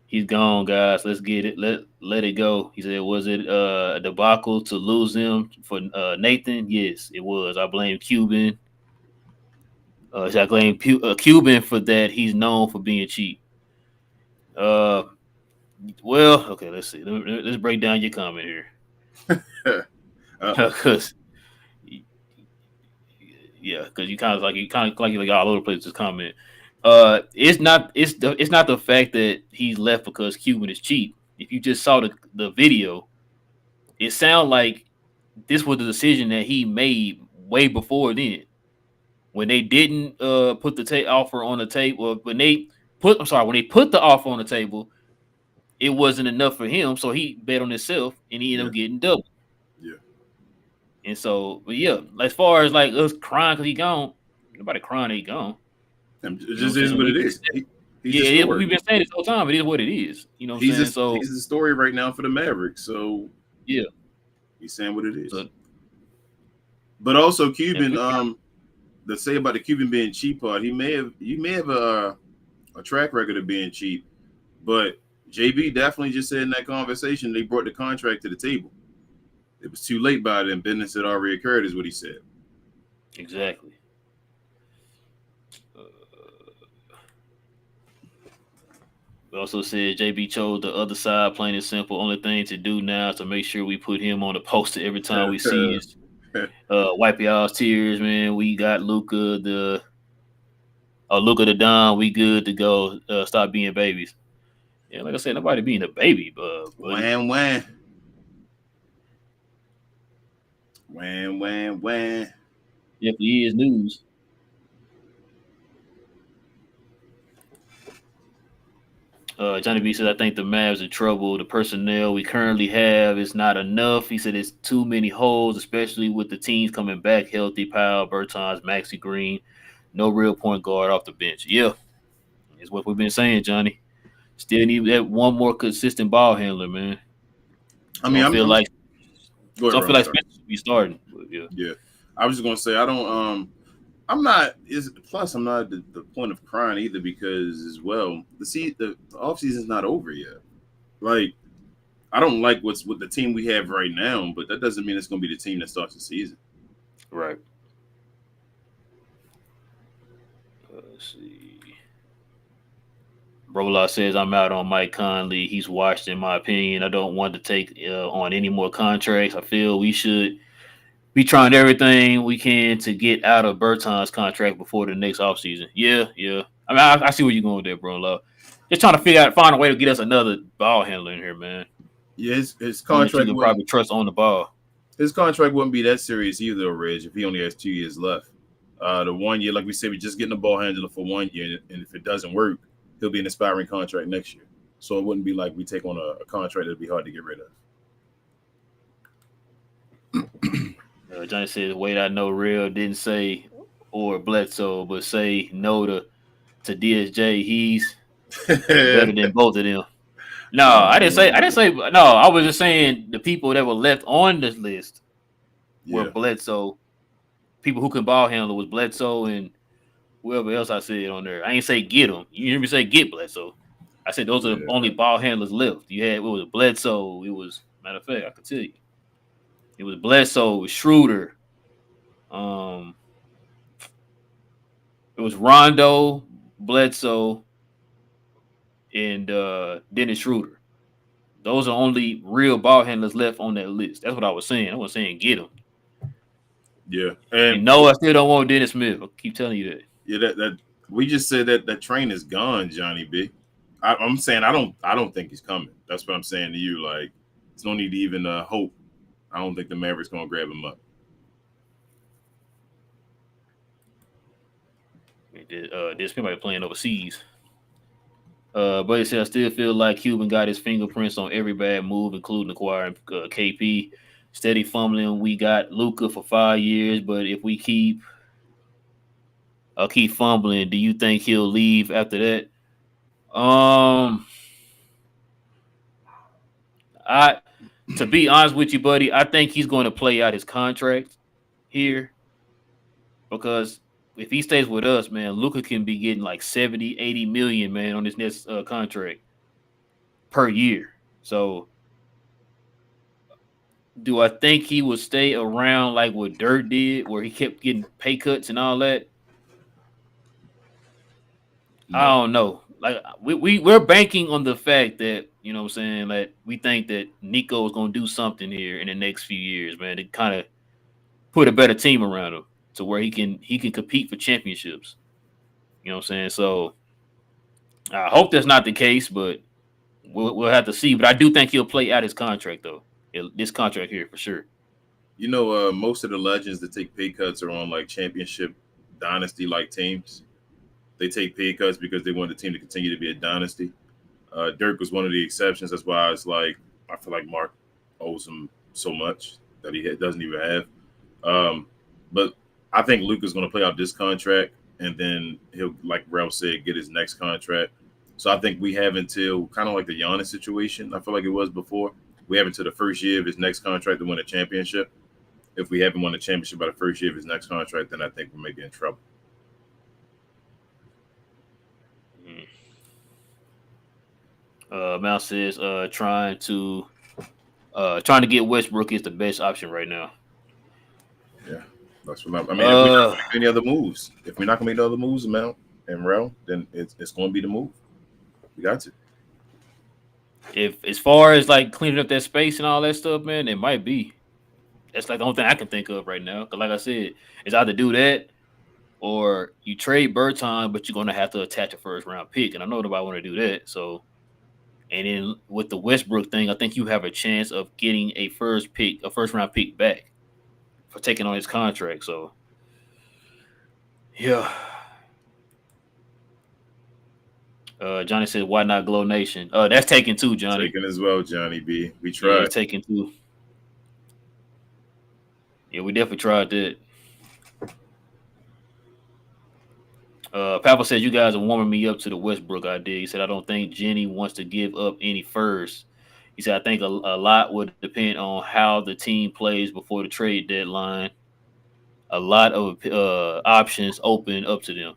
[SPEAKER 1] He's gone, guys. Let's get it. Let it go. He said, was it a debacle to lose him for Nathan? Yes, it was. I blame Cuban. I blame Cuban for that. He's known for being cheap. Well, okay, let's see. Let's break down your comment here. Because you kind of like you all over the place. This comment. It's not the fact that he's left because Cuban is cheap. If you just saw the video, it sounded like this was the decision that he made way before then. When they didn't put the offer on the table, when they put the offer on the table, it wasn't enough for him, so he bet on himself and he ended up getting double.
[SPEAKER 2] Yeah.
[SPEAKER 1] And so, but yeah, as far as like us crying because he gone, nobody crying that he gone.
[SPEAKER 2] It just is what it is.
[SPEAKER 1] Yeah, we've been saying this whole time. It is what it is. You know what I'm saying? So
[SPEAKER 2] he's the story right now for the Mavericks. So
[SPEAKER 1] yeah,
[SPEAKER 2] he's saying what it is. But also Cuban, the say about the Cuban being cheap part, you may have a track record of being cheap, but JB definitely just said in that conversation they brought the contract to the table. It was too late by then. Business had already occurred, is what he said.
[SPEAKER 1] Exactly. We also said JB chose the other side, plain and simple. Only thing to do now is to make sure we put him on the poster every time we see his wipe y'all's tears, man. We got Luka the Don. We good to go. Stop being babies. Yeah, like I said, nobody being a baby, but
[SPEAKER 2] Wham.
[SPEAKER 1] Yeah, for years news. Johnny B said, I think the Mavs are trouble. The personnel we currently have is not enough. He said it's too many holes, especially with the teams coming back healthy. Powell, Bertans, Maxi Green. No real point guard off the bench. Yeah, it's what we've been saying, Johnny. Still need that one more consistent ball handler, man.
[SPEAKER 2] I mean, I feel like
[SPEAKER 1] Spencer should be starting. But
[SPEAKER 2] yeah. I was just gonna say I'm not at the point of crying either because as well the off season's not over yet. Like I don't like what's with the team we have right now, but that doesn't mean it's gonna be the team that starts the season.
[SPEAKER 1] Right. Let's see. Brola says I'm out on Mike Conley. He's washed, in my opinion. I don't want to take on any more contracts. I feel we should be trying everything we can to get out of Bertans' contract before the next offseason. Yeah. I mean, I see where you're going with that, Brola. Just trying to find a way to get us another ball handler in here, man.
[SPEAKER 2] Yeah, his contract
[SPEAKER 1] would probably trust on the ball.
[SPEAKER 2] His contract wouldn't be that serious either, Reg, if he only has 2 years left. The 1 year, like we said, we're just getting a ball handler for 1 year, and if it doesn't work, he'll be an expiring contract next year. So it wouldn't be like we take on a contract that'd be hard to get rid
[SPEAKER 1] of. Johnny says, wait, I know real didn't say or Bledsoe, but say no to DSJ. He's better than both of them. No, I didn't say. No, I was just saying the people that were left on this list were Bledsoe. People who can ball handle was Bledsoe and whoever else I said on there. I ain't say get them. You hear me say get Bledsoe. I said those are the only ball handlers left. You had Bledsoe. It was matter of fact, I could tell you. It was Bledsoe, it was Schroeder. It was Rondo, Bledsoe, and Dennis Schroeder. Those are only real ball handlers left on that list. That's what I was saying. I was saying get him.
[SPEAKER 2] Yeah,
[SPEAKER 1] And no, I still don't want Dennis Smith. I keep telling you that.
[SPEAKER 2] yeah, that we just said that train is gone, Johnny B. I'm saying I don't think he's coming. That's what I'm saying to you. Like, there's no need to even hope. I don't think the Mavericks gonna grab him up.
[SPEAKER 1] There's somebody playing overseas. But he said I still feel like Cuban got his fingerprints on every bad move, including acquiring KP. Steady fumbling. We got Luka for 5 years, but if we keep fumbling, do you think he'll leave after that? I to be honest with you, buddy, I think he's going to play out his contract here because if he stays with us, man, Luka can be getting like 70, 80 million, man, on this next contract per year. So do I think he will stay around like what Dirk did, where he kept getting pay cuts and all that?
[SPEAKER 2] No.
[SPEAKER 1] I don't know. Like we're banking on the fact that, you know what I'm saying, that we think that Nico is gonna do something here in the next few years, man, to kind of put a better team around him to where he can compete for championships. You know what I'm saying? So I hope that's not the case, but we'll have to see. But I do think he'll play out his contract though. This contract here for sure.
[SPEAKER 2] You know, most of the legends that take pay cuts are on like championship dynasty like teams. They take pay cuts because they want the team to continue to be a dynasty. Dirk was one of the exceptions. That's why it's like I feel like Mark owes him so much that he doesn't even have. But I think Luka's going to play out this contract, and then he'll, like Ralph said, get his next contract. So I think we have until kind of like the Giannis situation. I feel like it was before. We have until the first year of his next contract to win a championship. If we haven't won a championship by the first year of his next contract, then I think we're making trouble.
[SPEAKER 1] Mal says trying to get Westbrook is the best option right now.
[SPEAKER 2] Yeah, that's what I mean. If we're not going to make any other moves, Mal and Rel, then it's going to be the move. We got to.
[SPEAKER 1] If as far as like cleaning up that space and all that stuff, man, it might be. That's like the only thing I can think of right now. Because like I said, it's either do that or you trade Berton, but you're going to have to attach a first round pick, and I know nobody want to do that. So, and then with the Westbrook thing, I think you have a chance of getting a first round pick back for taking on his contract. So, yeah. Johnny said, "Why not Glow Nation?" That's taken too, Johnny.
[SPEAKER 2] Taken as well, Johnny B. We tried.
[SPEAKER 1] Yeah, taken too. Yeah, we definitely tried that. Papa said, "You guys are warming me up to the Westbrook idea." He said, "I don't think Jenny wants to give up any first." He said, "I think a lot would depend on how the team plays before the trade deadline. A lot of options open up to them."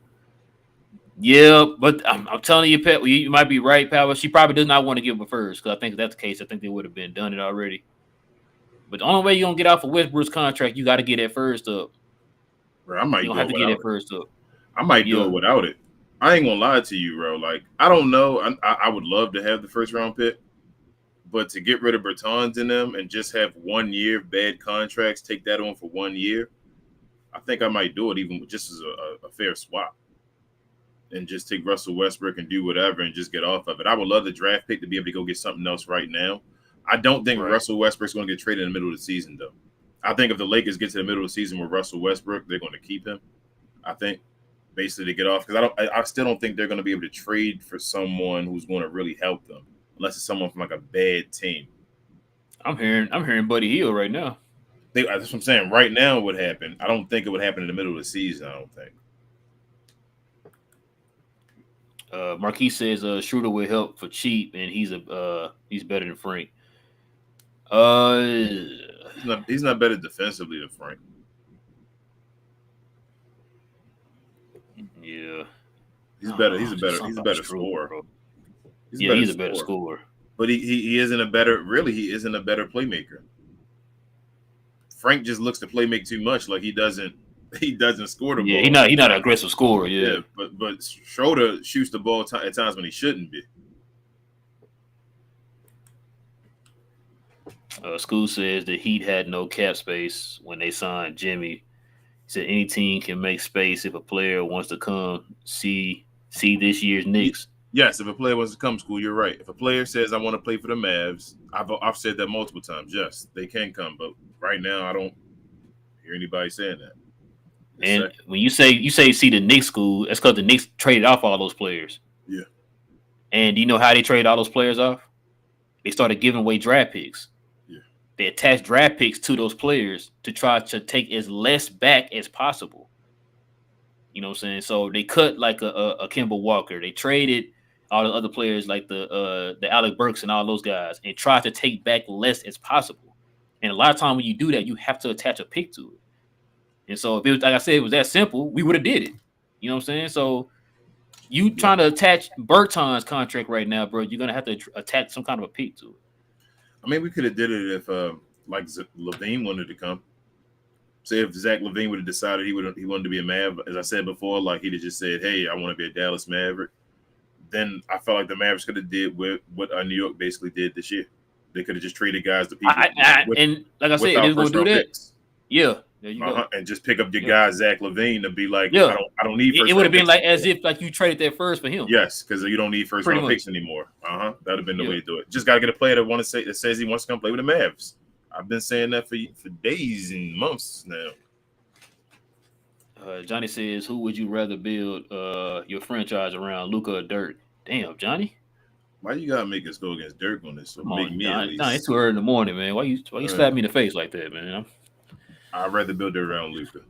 [SPEAKER 1] Yeah, but I'm telling you, Pat, you might be right, Papa. She probably does not want to give up first because I think if that's the case, I think they would have been done it already. But the only way you're gonna get off of Westbrook's contract, you got to get that first up.
[SPEAKER 2] Bro, I might
[SPEAKER 1] you don't have to get that first up.
[SPEAKER 2] I might do it without it. I ain't gonna lie to you, bro. Like, I don't know. I would love to have the first round pick, but to get rid of Bertans in them and just have 1 year bad contracts, take that on for 1 year, I think I might do it even just as a fair swap. And just take Russell Westbrook and do whatever and just get off of it. I would love the draft pick to be able to go get something else right now. I don't think Russell Westbrook's going to get traded in the middle of the season, though. I think if the Lakers get to the middle of the season with Russell Westbrook, they're going to keep him. I think basically to get off because I still don't think they're going to be able to trade for someone who's going to really help them unless it's someone from like a bad team.
[SPEAKER 1] I'm hearing Buddy Hield right now.
[SPEAKER 2] That's what I'm saying. Right now, it would happen. I don't think it would happen in the middle of the season. I don't think.
[SPEAKER 1] Marquis says Schroeder will help for cheap, and he's better than Frank.
[SPEAKER 2] He's not better defensively than Frank.
[SPEAKER 1] Yeah,
[SPEAKER 2] he's better. He's a better scorer.
[SPEAKER 1] Bro. He's a better scorer.
[SPEAKER 2] But he isn't a better. Really, he isn't a better playmaker. Frank just looks to play make too much. Like he doesn't score the ball.
[SPEAKER 1] Yeah, he's not an aggressive scorer. Yeah,
[SPEAKER 2] but Schroeder shoots the ball at times when he shouldn't be.
[SPEAKER 1] School says the Heat had no cap space when they signed Jimmy. He said any team can make space if a player wants to come see this year's Knicks.
[SPEAKER 2] Yes, if a player wants to come school, you're right. If a player says I want to play for the Mavs, I've said that multiple times. Yes, they can come, but right now I don't hear anybody saying that.
[SPEAKER 1] And when you say see the Knicks school, that's because the Knicks traded off all those players.
[SPEAKER 2] Yeah.
[SPEAKER 1] And do you know how they traded all those players off? They started giving away draft picks.
[SPEAKER 2] Yeah.
[SPEAKER 1] They attached draft picks to those players to try to take as less back as possible. You know what I'm saying? So they cut like a Kemba Walker. They traded all the other players like the Alec Burks and all those guys and tried to take back less as possible. And a lot of time when you do that, you have to attach a pick to it. And so if it was like I said, it was that simple, we would have did it. You know what I'm saying? So you trying to attach Berton's contract right now, bro, you're gonna have to attach some kind of a pick to it.
[SPEAKER 2] I mean, we could have did it if like Levine wanted to come. Say if Zach LaVine would have decided he wanted to be a Mav, as I said before, like he'd have just said, "Hey, I want to be a Dallas Maverick." Then I felt like the Mavericks could have did what New York basically did this year. They could have just traded guys to people.
[SPEAKER 1] And like I said, they're gonna do that. Picks. Yeah, there you go.
[SPEAKER 2] And just pick up your guy Zach LaVine to be like, I don't need first.
[SPEAKER 1] It would have been like as if like you traded that first for him.
[SPEAKER 2] Yes, because you don't need first round picks anymore. That'd have been the way to do it. Just gotta get a player that says he wants to come play with the Mavs. I've been saying that for days and months now.
[SPEAKER 1] Johnny says, "Who would you rather build your franchise around, Luka or Dirk?" Damn, Johnny.
[SPEAKER 2] Why you gotta make us go against Dirk on this? So
[SPEAKER 1] Come on, Johnny, it's too early in the morning, man. Why you slap me in the face like that, man?
[SPEAKER 2] I'd rather build it around Luka.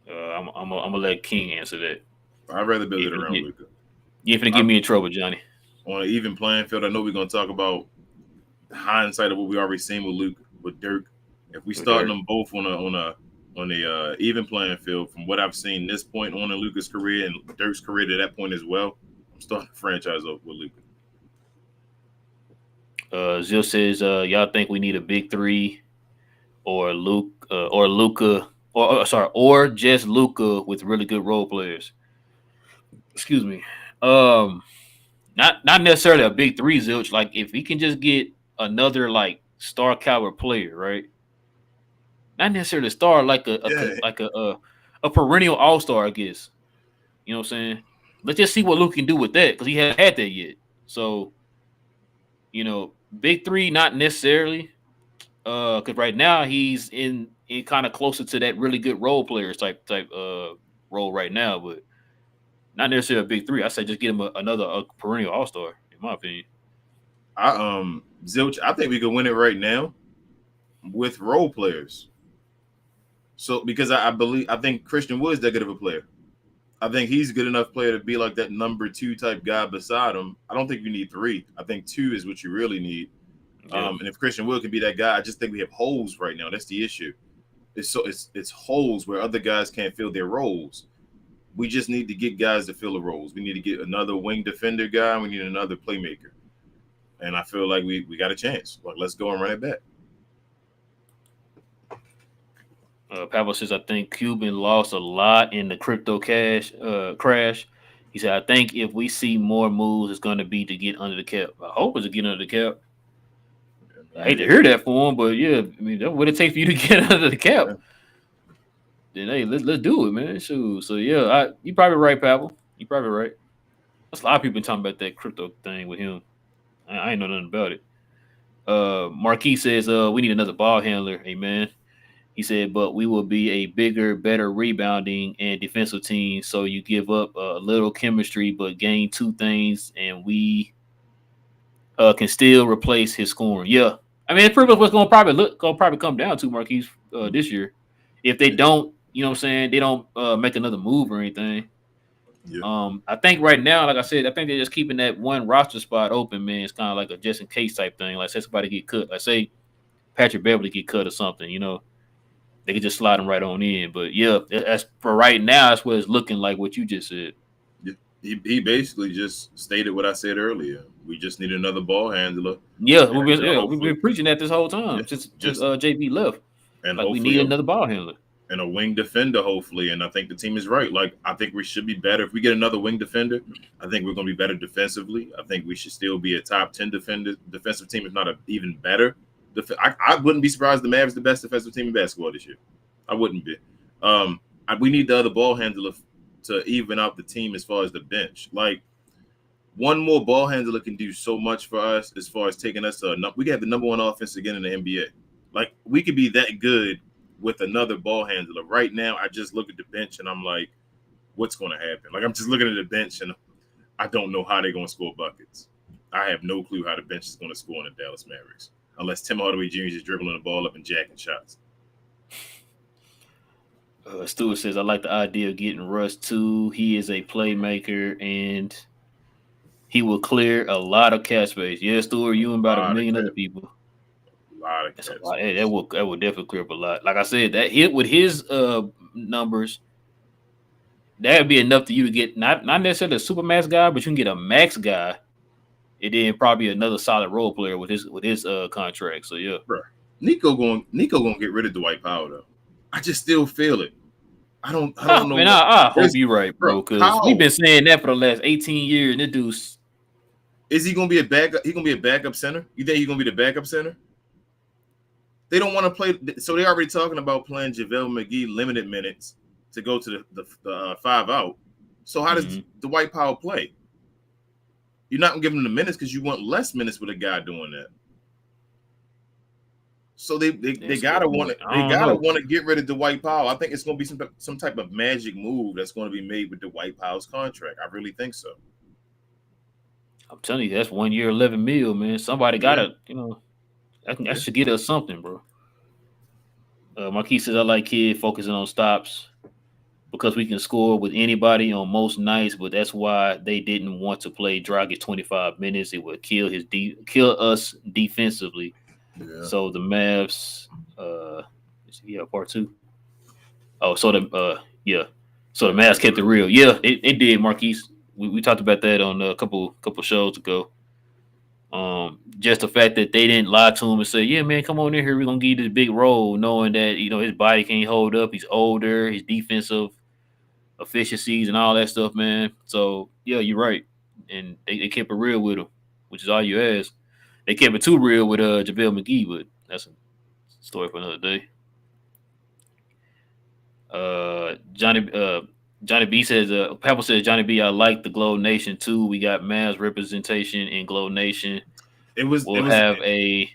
[SPEAKER 1] I'm gonna let King answer that.
[SPEAKER 2] I'd rather build it around Luka.
[SPEAKER 1] You ain't finna get me in trouble, Johnny.
[SPEAKER 2] On an even playing field, I know we're gonna talk about the hindsight of what we already seen with Luka, with Dirk. If we starting them both on a even playing field, from what I've seen this point on in Luka's career and Dirk's career to that point as well, I'm starting the franchise off with
[SPEAKER 1] Luka. Zil says, y'all think we need a big three or Luka or just Luka with really good role players? Excuse me. Not necessarily a big three, Zilch. Like if we can just get another like star caliber player, right? Not necessarily a star, like a perennial all-star, I guess. You know what I'm saying? Let's just see what Luke can do with that because he hasn't had that yet. So, big three, not necessarily. Because right now he's in kind of closer to that really good role players type role right now, but not necessarily a big three. I say just get him another perennial all-star, in my opinion.
[SPEAKER 2] Zilch, I think we can win it right now with role players. So because I think Christian Wood's that good of a player. I think he's a good enough player to be like that number 2 type guy beside him. I don't think you need 3. I think 2 is what you really need. Yeah. And if Christian Wood can be that guy, I just think we have holes right now. That's the issue. It's holes where other guys can't fill their roles. We just need to get guys to fill the roles. We need to get another wing defender guy. We need another playmaker. And I feel like we got a chance. Like, let's go and run it back.
[SPEAKER 1] Pablo says, I think Cuban lost a lot in the crypto crash. He said, I think if we see more moves, it's going to be to get under the cap. I hope it's to get under the cap. I hate to hear that for him, but yeah, I mean, that's what it takes for you to get under the cap. Yeah. Then, hey, let's do it, man. Shoot. So, yeah, you're probably right, Pablo. You're probably right. That's a lot of people been talking about that crypto thing with him. I ain't know nothing about it. Marquis says, we need another ball handler. Amen. He said, but we will be a bigger, better rebounding and defensive team. So you give up a little chemistry, but gain 2 things, and we can still replace his scoring. Yeah, I mean, it's pretty much what's going to probably come down to Marquise this year. If they don't, you know what I'm saying, they don't make another move or anything. Yeah. I think right now, like I said, I think they're just keeping that one roster spot open, man. It's kind of like a just in case type thing. Like say somebody get cut, like say Patrick Beverly get cut or something, they could just slide him right on in. But yeah, that's for right now. That's what it's looking like. What you just said.
[SPEAKER 2] He basically just stated what I said earlier. We just need another ball handler.
[SPEAKER 1] Yeah, we've been preaching that this whole time since JB left. And like we need another ball handler.
[SPEAKER 2] and a wing defender, hopefully. And I think the team is right. Like, I think we should be better. If we get another wing defender, I think we're going to be better defensively. I think we should still be a top 10 defensive team, if not even better. I wouldn't be surprised the Mavs the best defensive team in basketball this year. I wouldn't be. We need the other ball handler to even out the team as far as the bench. Like, one more ball handler can do so much for us as far as taking us to we can have the number one offense again in the NBA. Like, we could be that good with another ball handler. Right now, I just look at the bench and I'm like, what's going to happen? Like, I'm just looking at the bench and I don't know how they're going to score buckets. I have no clue how the bench is going to score in the Dallas Mavericks unless Tim Hardaway Jr. is dribbling the ball up and jacking shots.
[SPEAKER 1] Stewart says, I like the idea of getting Russ too. He is a playmaker and he will clear a lot of cap space. Yeah, Stewart, you and about a million other people. That's a lot. That will definitely clear up a lot. Like I said, that hit with his numbers, that would be enough to you to get not necessarily a super max guy, but you can get a max guy, and then probably another solid role player with his contract. So yeah,
[SPEAKER 2] bro, Nico gonna get rid of Dwight Powell though. I just still feel it. I don't know.
[SPEAKER 1] Man, I hope you're right, bro, because we've been saying that for the last 18 years. And this dude's
[SPEAKER 2] is he gonna be a backup? He gonna be a backup center? You think he's gonna be the backup center? They don't want to play, so they're already talking about playing JaVale McGee limited minutes to go to the 5 out. So how does Dwight Powell play? You're not gonna give him the minutes because you want less minutes with a guy doing that. So they gotta want to get rid of Dwight Powell. I think it's gonna be some type of magic move that's going to be made with Dwight Powell's contract. I really think so.
[SPEAKER 1] I'm telling you, that's 1 year, $11 million, man. Somebody gotta, that should get us something, bro. Marquis says, I like Kid focusing on stops because we can score with anybody on most nights, but that's why they didn't want to play Dragic 25 minutes. It would kill us defensively. Yeah. So the Mavs, part 2. Oh, so the Mavs kept it real. Yeah, it did, Marquis. We talked about that on a couple shows ago. Just the fact that they didn't lie to him and say, yeah, man, come on in here. We're going to give you this big role, knowing that, his body can't hold up. He's older, his defensive efficiencies and all that stuff, man. So, yeah, you're right. And they kept it real with him, which is all you ask. They kept it too real with JaVale McGee, but that's a story for another day. Johnny B says, Pebble says, Johnny B, I like the Glow Nation too. We got Mavs representation in Glow Nation. We'll have a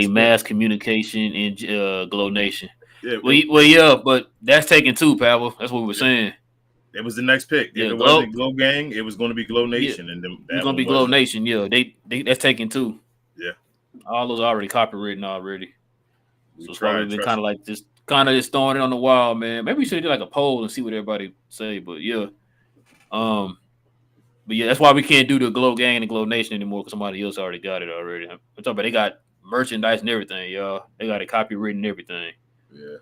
[SPEAKER 1] mass communication in Glow Nation. Yeah, but that's taken too, Pebble. That's what we were saying.
[SPEAKER 2] It was the next pick. If it wasn't Glow Gang, it was going to be Glow Nation, and then
[SPEAKER 1] it's going to be Glow Nation. Yeah, they that's taken too.
[SPEAKER 2] Yeah,
[SPEAKER 1] all those are already copywritten already. So it's probably been kind of like just throwing it on the wall, man. Maybe we should do like a poll and see what everybody say. But yeah, that's why we can't do the Glow Gang and the Glow Nation anymore because somebody else already got it already. I'm talking about they got merchandise and everything, y'all. They got it copywritten and everything.
[SPEAKER 2] Yeah,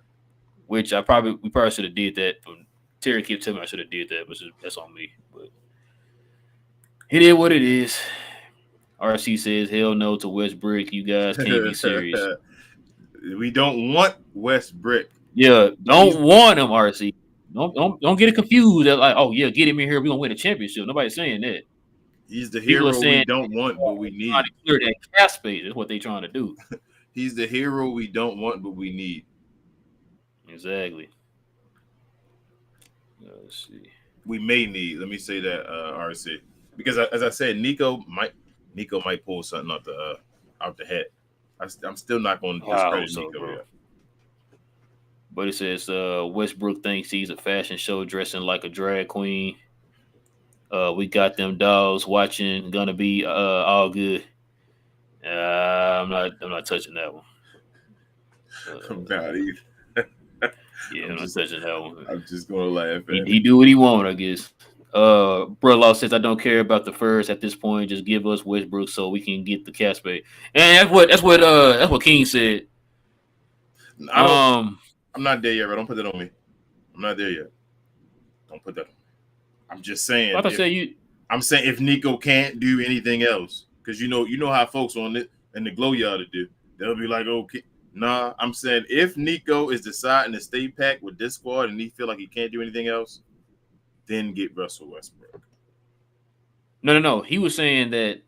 [SPEAKER 1] which we probably should have did that. Terry kept telling me I should have did that, but that's on me. But it is what it is. RC says, hell no to West Brick. You guys can't be serious.
[SPEAKER 2] We don't want West Brick.
[SPEAKER 1] Yeah, don't want him, RC. Don't get it confused. Like, oh yeah, get him in here. We're gonna win a championship. Nobody's saying that.
[SPEAKER 2] He's the hero we don't want, but we need.
[SPEAKER 1] Trying to clear that cap space is what they're trying to do.
[SPEAKER 2] He's the hero we don't want, but we need.
[SPEAKER 1] Exactly. Let's see.
[SPEAKER 2] We may need. Let me say that, RC, because as I said, Nico might pull something out the hat. I'm still not going to discredit Nico yet.
[SPEAKER 1] But it says Westbrook thinks he's a fashion show dressing like a drag queen. We got them dogs watching. Gonna be all good. I'm not touching that one.
[SPEAKER 2] I'm not either.
[SPEAKER 1] Yeah, I'm not touching that one.
[SPEAKER 2] I'm just gonna laugh at
[SPEAKER 1] he do what he want, I guess. Law says I don't care about the first at this point. Just give us Westbrook so we can get the cap space. And that's what King said.
[SPEAKER 2] I'm not there yet, bro. Don't put that on me. I'm not there yet. Don't put that on me. I'm just saying. I'm saying if Nico can't do anything else, because you know how folks on it and the glow yard do. They'll be like, okay, Nah, I'm saying if Nico is deciding to stay packed with this squad and he feel like he can't do anything else, then get Russell Westbrook.
[SPEAKER 1] No. He was saying that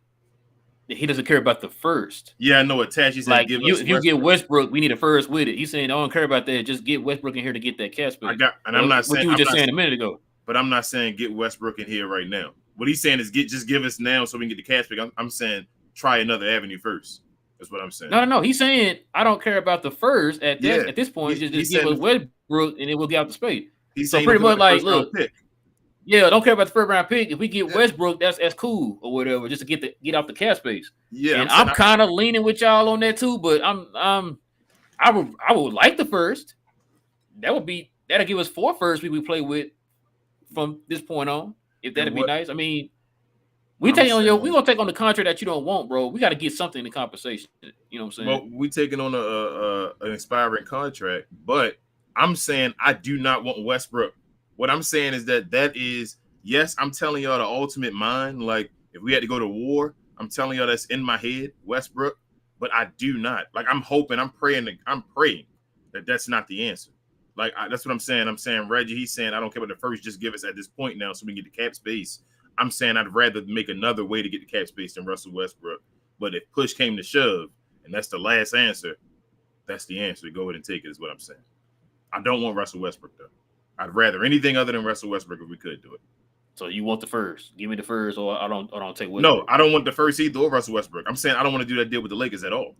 [SPEAKER 1] he doesn't care about the first.
[SPEAKER 2] Yeah, I know. Attach. He said,
[SPEAKER 1] Like
[SPEAKER 2] "Give us
[SPEAKER 1] if you get
[SPEAKER 2] Westbrook."
[SPEAKER 1] Westbrook, we need a first with it. He's saying I don't care about that. Just get Westbrook in here to get that cap space.
[SPEAKER 2] I'm not
[SPEAKER 1] What
[SPEAKER 2] saying
[SPEAKER 1] you were
[SPEAKER 2] I'm
[SPEAKER 1] just
[SPEAKER 2] not,
[SPEAKER 1] saying a minute ago.
[SPEAKER 2] but I'm not saying get Westbrook in here right now. What he's saying is just give us now so we can get the cash pick. I'm saying try another avenue first. That's what I'm saying.
[SPEAKER 1] No. He's saying I don't care about the first at this point. Just give us Westbrook and then we'll get out the space.
[SPEAKER 2] He's
[SPEAKER 1] so
[SPEAKER 2] saying
[SPEAKER 1] pretty much like,
[SPEAKER 2] look,
[SPEAKER 1] pick. Yeah, don't care about the first round pick. If we get Westbrook, that's cool or whatever, just to get off the cap space.
[SPEAKER 2] Yeah,
[SPEAKER 1] and I'm kind of leaning with y'all on that too, but I would like the first. That'll give us 4 firsts we play with from this point on. If that'd be nice. I mean, we gonna take on the contract that you don't want, bro. We got to get something in compensation. You know what I'm saying?
[SPEAKER 2] Well, we taking on an expiring contract, but I'm saying I do not want Westbrook. What I'm saying is that is yes. I'm telling y'all the ultimate mind. Like if we had to go to war, I'm telling y'all that's in my head, Westbrook. But I do not. Like I'm hoping, I'm praying that that's not the answer. Like that's what I'm saying. I'm saying Reggie. He's saying I don't care about the first. Just give us at this point now so we can get the cap space. I'm saying I'd rather make another way to get the cap space than Russell Westbrook. But if push came to shove, and that's the last answer, that's the answer. Go ahead and take it is what I'm saying. I don't want Russell Westbrook though. I'd rather anything other than Russell Westbrook if we could do it.
[SPEAKER 1] So you want the first? Give me the first, or I don't take Westbrook.
[SPEAKER 2] No, I don't want the first either or Russell Westbrook. I'm saying I don't want to do that deal with the Lakers at all.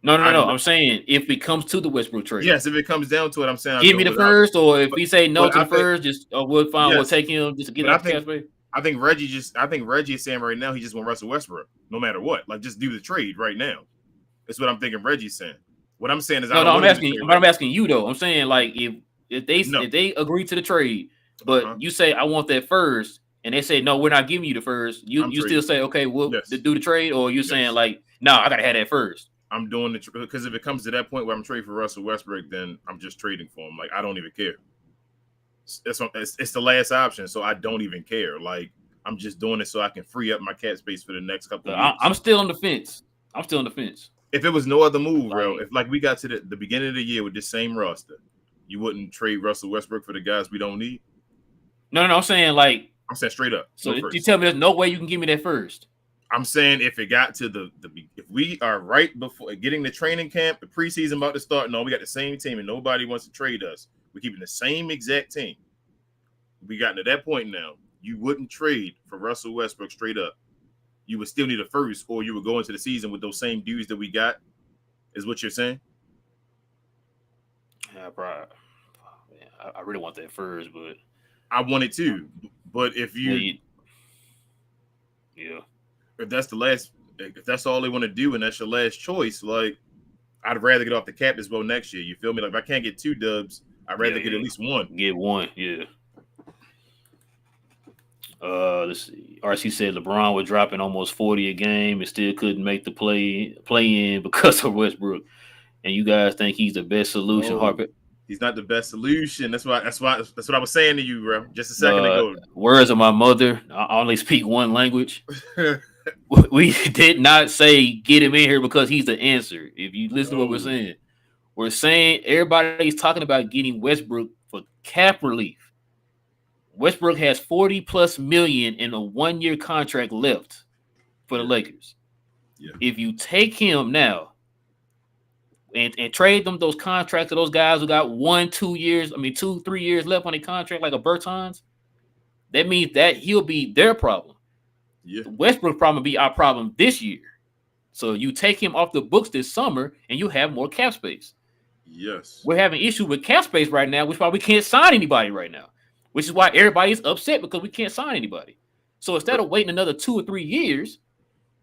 [SPEAKER 1] No. I'm saying if it comes to the Westbrook trade.
[SPEAKER 2] Yes, if it comes down to it, I'm saying
[SPEAKER 1] give me the first, or if we say no to the first, just we'll fine. Yes. We'll take him just to get out the cap space.
[SPEAKER 2] I think Reggie is saying right now he just want Russell Westbrook no matter what. Like just do the trade right now. That's what I'm thinking Reggie's saying. What I'm saying is
[SPEAKER 1] I'm asking you though. I'm saying like if they agree to the trade, but you say I want that first, and they say no, we're not giving you the first. You still say okay, we'll do the trade, or you saying like no, I gotta have that first.
[SPEAKER 2] I'm doing the because if it comes to that point where I'm trading for Russell Westbrook, then I'm just trading for him. Like I don't even care. It's the last option, so I don't even care. Like I'm just doing it so I can free up my cap space for the next couple of years.
[SPEAKER 1] I'm still on the fence.
[SPEAKER 2] If it was no other move, bro, if like we got to the beginning of the year with this same roster, you wouldn't trade Russell Westbrook for the guys we don't need?
[SPEAKER 1] No, I'm saying like
[SPEAKER 2] I'm saying straight up.
[SPEAKER 1] So you tell me there's no way you can give me that first.
[SPEAKER 2] I'm saying if it got to if we are right before getting the training camp, the preseason about to start, no, we got the same team and nobody wants to trade us. We're keeping the same exact team. We got to that point now. You wouldn't trade for Russell Westbrook straight up. You would still need a first, or you would go into the season with those same dudes that we got, is what you're saying?
[SPEAKER 1] Yeah, bro. I really want that first, but
[SPEAKER 2] I want it too. But if you if that's the last, if that's all they want to do and that's your last choice, like I'd rather get off the cap as well next year. You feel me? Like if I can't get 2 dubs, I'd rather get at least 1.
[SPEAKER 1] Get 1, yeah. Let's see. RC said LeBron was dropping almost 40 a game and still couldn't make the play in because of Westbrook. And you guys think he's the best solution, Harper?
[SPEAKER 2] He's not the best solution. That's what I was saying to you, bro. Just a second ago.
[SPEAKER 1] Words of my mother. I only speak one language. We did not say get him in here because he's the answer. If you listen to what we're saying everybody's talking about getting Westbrook for cap relief. Westbrook has 40 plus million in a 1-year contract left for the Lakers.
[SPEAKER 2] Yeah.
[SPEAKER 1] If you take him now and trade them those contracts to those guys who got 2-3 years left on a contract like a Bertans, that means that he'll be their problem.
[SPEAKER 2] Yeah.
[SPEAKER 1] The Westbrook problem will be our problem this year. So you take him off the books this summer and you have more cap space.
[SPEAKER 2] Yes.
[SPEAKER 1] We're having issue with cap space right now, which is why we can't sign anybody right now. Which is why everybody's upset because we can't sign anybody. So instead of waiting another 2 or 3 years,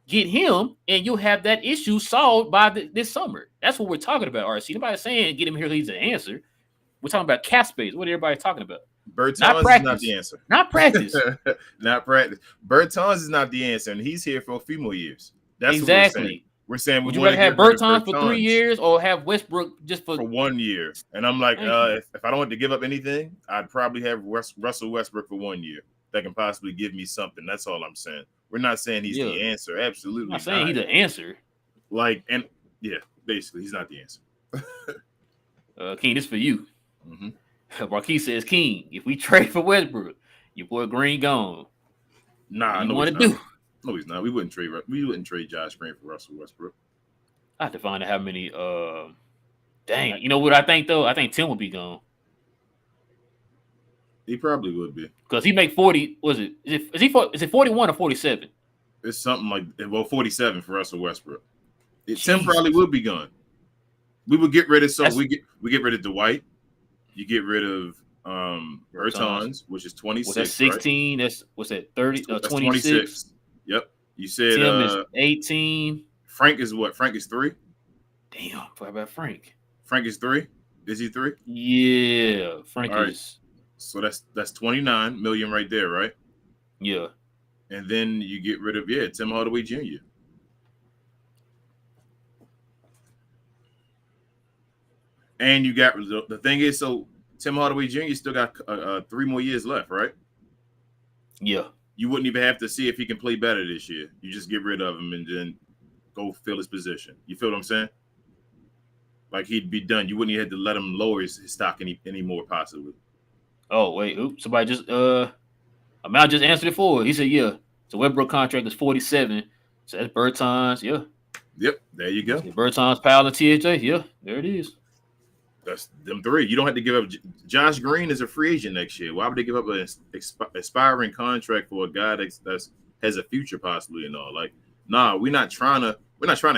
[SPEAKER 1] get him and you'll have that issue solved by this summer. That's what we're talking about, RC. Nobody's saying get him here, he's the answer. We're talking about cap space. What everybody talking about?
[SPEAKER 2] Bertans is not the answer.
[SPEAKER 1] Not practice.
[SPEAKER 2] Not practice. Bertans is not the answer, and he's here for a few more years. That's
[SPEAKER 1] exactly.
[SPEAKER 2] We're saying
[SPEAKER 1] would you rather have Bertans for 3 years or have Westbrook just for
[SPEAKER 2] 1 year? And I'm like, if I don't want to give up anything, I'd probably have Russell Westbrook for 1 year that can possibly give me something. That's all I'm saying. We're not saying he's the answer. Absolutely
[SPEAKER 1] not saying he's the answer.
[SPEAKER 2] Like, and yeah, basically, he's not the answer.
[SPEAKER 1] King, this for you.
[SPEAKER 2] Mm-hmm.
[SPEAKER 1] Marquise says, King, if we trade for Westbrook, your boy Green gone.
[SPEAKER 2] Nah,
[SPEAKER 1] What you
[SPEAKER 2] no,
[SPEAKER 1] want
[SPEAKER 2] he's
[SPEAKER 1] to
[SPEAKER 2] not.
[SPEAKER 1] do?
[SPEAKER 2] No, he's not. We wouldn't trade. We wouldn't trade Josh Green for Russell Westbrook.
[SPEAKER 1] I have to find out how many. Dang, you know what I think though? I think Tim will be gone
[SPEAKER 2] He probably would be.
[SPEAKER 1] because he make 40. Was it? Is it 41 or 47?
[SPEAKER 2] It's something like 47 for Russell Westbrook. Tim
[SPEAKER 1] Jesus.
[SPEAKER 2] probably would be gone. We would get rid of
[SPEAKER 1] That's-
[SPEAKER 2] we get rid of Dwight. You get rid of Bertans, which is 26.
[SPEAKER 1] Was that 16?
[SPEAKER 2] Right?
[SPEAKER 1] That's what's that 30?
[SPEAKER 2] That's
[SPEAKER 1] 26.
[SPEAKER 2] Yep. You said
[SPEAKER 1] Tim is 18.
[SPEAKER 2] Frank is what? Frank is 3.
[SPEAKER 1] Damn. What about Frank?
[SPEAKER 2] Frank is 3. Is he 3?
[SPEAKER 1] Yeah, Frank
[SPEAKER 2] All right.
[SPEAKER 1] is.
[SPEAKER 2] So that's 29 million right there, right?
[SPEAKER 1] Yeah.
[SPEAKER 2] And then you get rid of Tim Hardaway Jr. And you got the thing is, so Tim Hardaway Jr. still got 3 more years left, right?
[SPEAKER 1] Yeah.
[SPEAKER 2] You wouldn't even have to see if he can play better this year. You just get rid of him and then go fill his position. You feel what I'm saying? Like he'd be done. You wouldn't even have to let him lower his stock anymore, possibly.
[SPEAKER 1] Oh wait, oops! Somebody just Amount just answered it for. He said, yeah. So Westbrook contract is 47. So that's Bertans, yeah.
[SPEAKER 2] Yep, there you go.
[SPEAKER 1] Bertans, Powell, and THA, yeah, there it is.
[SPEAKER 2] That's them 3. You don't have to give up. Josh Green is a free agent next year. Why would they give up an expiring contract for a guy that has a future possibly and all? Like, nah, we're not trying to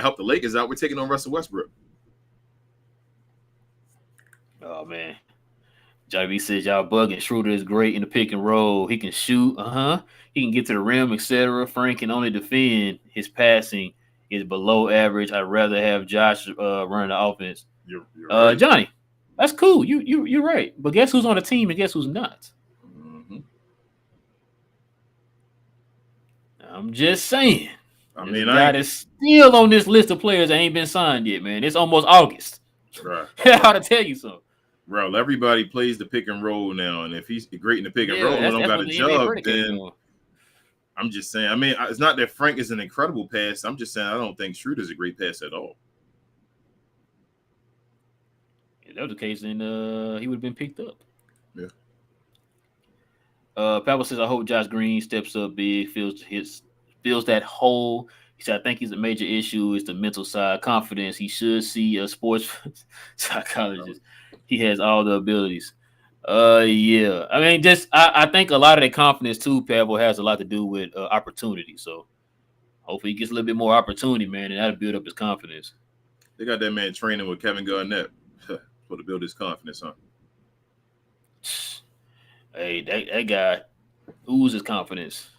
[SPEAKER 2] help the Lakers out. We're taking on Russell Westbrook.
[SPEAKER 1] Oh man, Johnny B says y'all bugging. Schroeder is great in the pick and roll. He can shoot. He can get to the rim, etc. Frank can only defend. His passing is below average. I'd rather have Josh running the offense.
[SPEAKER 2] You're right.
[SPEAKER 1] Johnny, that's cool. You're right. But guess who's on the team and guess who's not?
[SPEAKER 2] Mm-hmm.
[SPEAKER 1] I'm just saying.
[SPEAKER 2] I mean,
[SPEAKER 1] that is still on this list of players that ain't been signed yet, man. It's almost August.
[SPEAKER 2] Right.
[SPEAKER 1] How to tell you something.
[SPEAKER 2] Bro, everybody plays the pick and roll now, and if he's great in the pick and roll and don't got a job, then I'm just saying. I mean, it's not that Frank is an incredible pass. I'm just saying I don't think Schroeder's a great pass at all.
[SPEAKER 1] If that was the case, then he would have been picked up.
[SPEAKER 2] Yeah.
[SPEAKER 1] Pablo says, I hope Josh Green steps up big, fills that hole. He said, I think he's a major issue is the mental side, confidence. He should see a sports psychologist. He has all the abilities. Yeah. I mean, I think a lot of that confidence too, Pablo, has a lot to do with opportunity. So hopefully he gets a little bit more opportunity, man, and that'll build up his confidence.
[SPEAKER 2] They got that man training with Kevin Garnett for to build his confidence, huh?
[SPEAKER 1] Hey, that guy oozes confidence.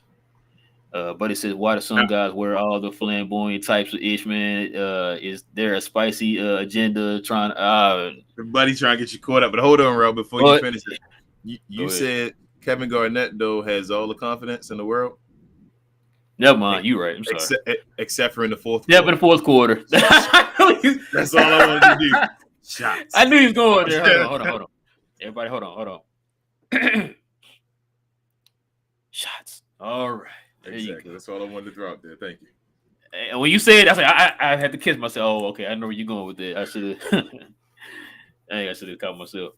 [SPEAKER 1] But it says, why do some guys wear all the flamboyant types of ish, man? Is there a spicy agenda trying
[SPEAKER 2] everybody trying to get you caught up? But hold on, Ro, before you finish it. You said Kevin Garnett, though, has all the confidence in the world?
[SPEAKER 1] Never mind. You're right. I'm sorry.
[SPEAKER 2] Except for in the fourth
[SPEAKER 1] quarter. Yeah, in the fourth quarter.
[SPEAKER 2] That's all I wanted to do. Shots.
[SPEAKER 1] I knew he was going there. Hold on. Everybody, hold on. Shots. All right.
[SPEAKER 2] Exactly. That's all I wanted to drop there. Thank you.
[SPEAKER 1] And when you said, I had to kiss myself. Oh, okay. I know where you're going with that. I should have. I should have caught myself.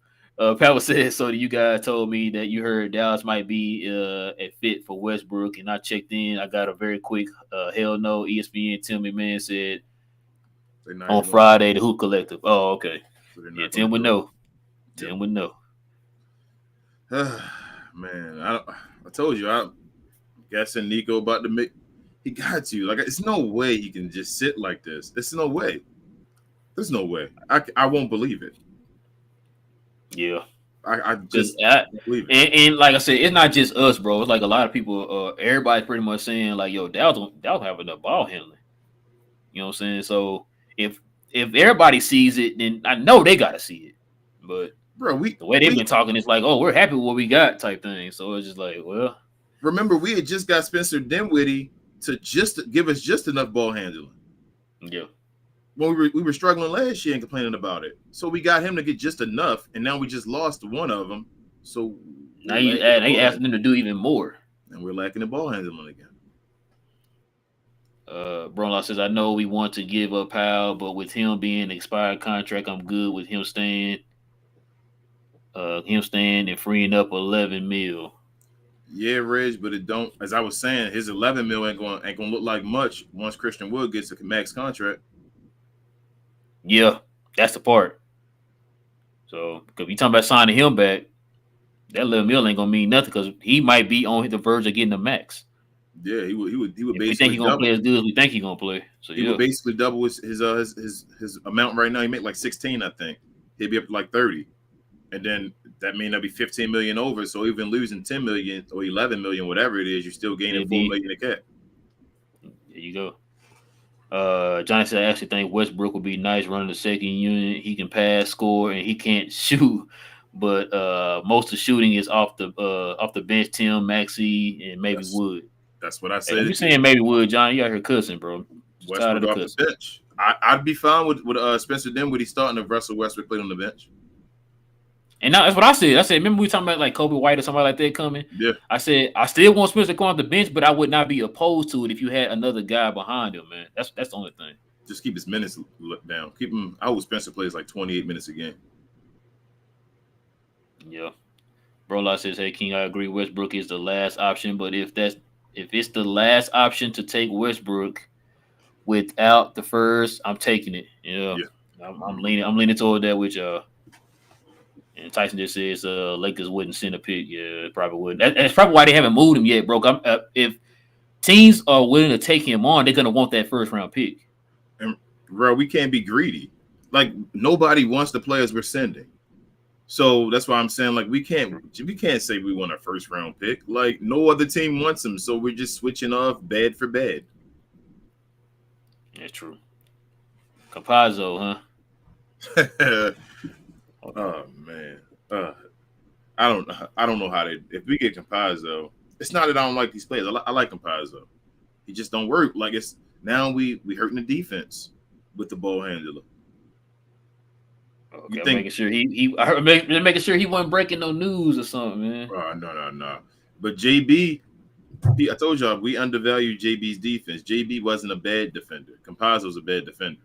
[SPEAKER 1] Powell said, so you guys told me that you heard Dallas might be a fit for Westbrook, and I checked in. I got a very quick hell no. ESPN Tim McMahon said on Friday the Hoop Collective. Oh, okay. So yeah, Tim would know. Tim would know.
[SPEAKER 2] Man, I told you, I'm guessing Nico about to make. He got to. Like, it's no way he can just sit like this. There's no way. There's no way. I won't believe it.
[SPEAKER 1] Yeah.
[SPEAKER 2] I just believe
[SPEAKER 1] it. And like I said, it's not just us, bro. It's like a lot of people, everybody's pretty much saying, like, yo, Dallas have enough ball handling. You know what I'm saying? So if everybody sees it, then I know they gotta see it. But
[SPEAKER 2] bro,
[SPEAKER 1] the way they've been talking, it's like, oh, we're happy with what we got type thing. So it's just like, well.
[SPEAKER 2] Remember, we had just got Spencer Dinwiddie to just give us just enough ball handling.
[SPEAKER 1] Yeah.
[SPEAKER 2] When we were struggling last year and complaining about it. So we got him to get just enough, and now we just lost one of them. So
[SPEAKER 1] now they asking them to do even more.
[SPEAKER 2] And we're lacking the ball handling again.
[SPEAKER 1] Brunlaw says, I know we want to give up Powell, but with him being an expired contract, I'm good with him staying. Him staying and freeing up 11 mil.
[SPEAKER 2] Yeah, Reg, but it don't. As I was saying, his 11 mil ain't gonna look like much once Christian Wood gets a max contract.
[SPEAKER 1] Yeah, that's the part. So, because you talking about signing him back, that 11 mil ain't gonna mean nothing because he might be on the verge of getting the max.
[SPEAKER 2] Yeah, he would
[SPEAKER 1] If we think
[SPEAKER 2] basically
[SPEAKER 1] he's gonna
[SPEAKER 2] double.
[SPEAKER 1] play as good as we think he's gonna play, so
[SPEAKER 2] He would basically double his amount right now. He make like 16, I think. He'd be up to like 30, and then that may not be 15 million over. So even losing 10 million or 11 million, whatever it is, you're still gaining 4 million a cap.
[SPEAKER 1] There you go. Johnny said, I actually think Westbrook would be nice running the second unit. He can pass, score, and he can't shoot. But most of the shooting is off the bench. Tim, Maxey, and maybe Wood.
[SPEAKER 2] That's what I said.
[SPEAKER 1] Hey, you saying maybe Wood, John? You out here cussing, bro.
[SPEAKER 2] Westbrook off the bench. I'd be fine with Spencer Dinwiddie starting if Russell Westbrook played on the bench.
[SPEAKER 1] And now that's what I said. I said, remember we talking about like Kobe White or somebody like that coming?
[SPEAKER 2] Yeah.
[SPEAKER 1] I said I still want Spencer to come off the bench, but I would not be opposed to it if you had another guy behind him, man. That's the only thing.
[SPEAKER 2] Just keep his minutes down. Keep him. I hope Spencer plays like 28 minutes a game.
[SPEAKER 1] Yeah. Brola says, hey King, I agree. Westbrook is the last option, but if it's the last option to take Westbrook without the first, I'm taking it. Yeah. I'm leaning toward that with y'all. And Tyson just says Lakers wouldn't send a pick. Yeah, probably wouldn't. That's probably why they haven't moved him yet, bro. If teams are willing to take him on, they're gonna want that first round pick.
[SPEAKER 2] And bro, we can't be greedy. Like nobody wants the players we're sending. So that's why I'm saying like we can't say we want a first round pick. Like no other team wants him, so we're just switching off bad for bad.
[SPEAKER 1] That's true. Campazzo,
[SPEAKER 2] huh? Oh man, I don't know how they. If we get Campazzo, it's not that I don't like these players. I like Campazzo. He just don't work. Like it's now we hurting the defense with the ball handler.
[SPEAKER 1] Okay, making sure making sure he wasn't breaking no news or something, man.
[SPEAKER 2] No. But JB, I told y'all we undervalued JB's defense. JB wasn't a bad defender. Campazzo's a bad defender.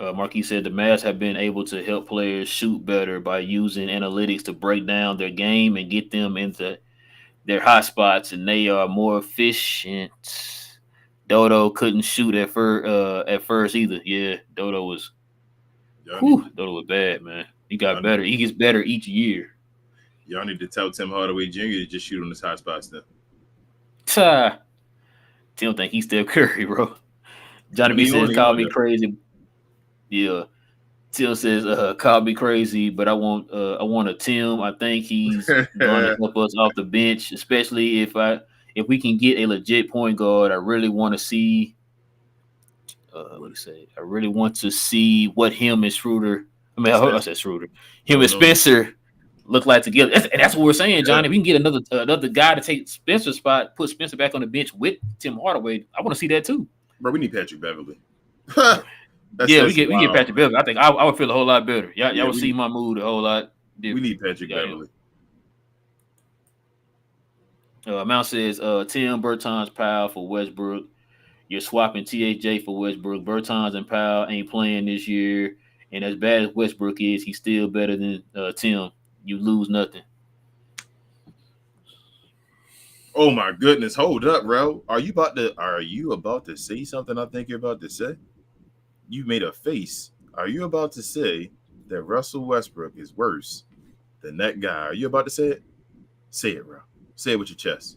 [SPEAKER 1] Marquis said the Mavs have been able to help players shoot better by using analytics to break down their game and get them into their hot spots, and they are more efficient. Dodo couldn't shoot at first either. Yeah, Dodo was bad, man. He got better. He gets better each year.
[SPEAKER 2] Y'all need to tell Tim Hardaway Jr. to just shoot on his hot spots then.
[SPEAKER 1] Tim think he's Steph Curry, bro. Johnny B says, call me crazy. Yeah. Tim says, call me crazy, but I want a Tim. I think he's gonna help us off the bench, especially if we can get a legit point guard. I really want to see I really want to see what him and Schroeder. I said Schroeder. Him and Spencer look like together. That's what we're saying, Johnny. If we can get another guy to take Spencer's spot, put Spencer back on the bench with Tim Hardaway, I want to see that too.
[SPEAKER 2] Bro, we need Patrick Beverly.
[SPEAKER 1] We get Patrick Beverly. I think I would feel a whole lot better. Y'all would see my mood a whole lot different.
[SPEAKER 2] We need Patrick Beverly.
[SPEAKER 1] Mount says Tim, Bertans, Powell for Westbrook. You're swapping THJ for Westbrook. Bertans and Powell ain't playing this year. And as bad as Westbrook is, he's still better than Tim. You lose nothing.
[SPEAKER 2] Oh my goodness. Hold up, bro. Are you about to say something I think you're about to say? You made a face. Are you about to say that Russell Westbrook is worse than that guy? Are you about to say it? Say it, bro. Say it with your chest.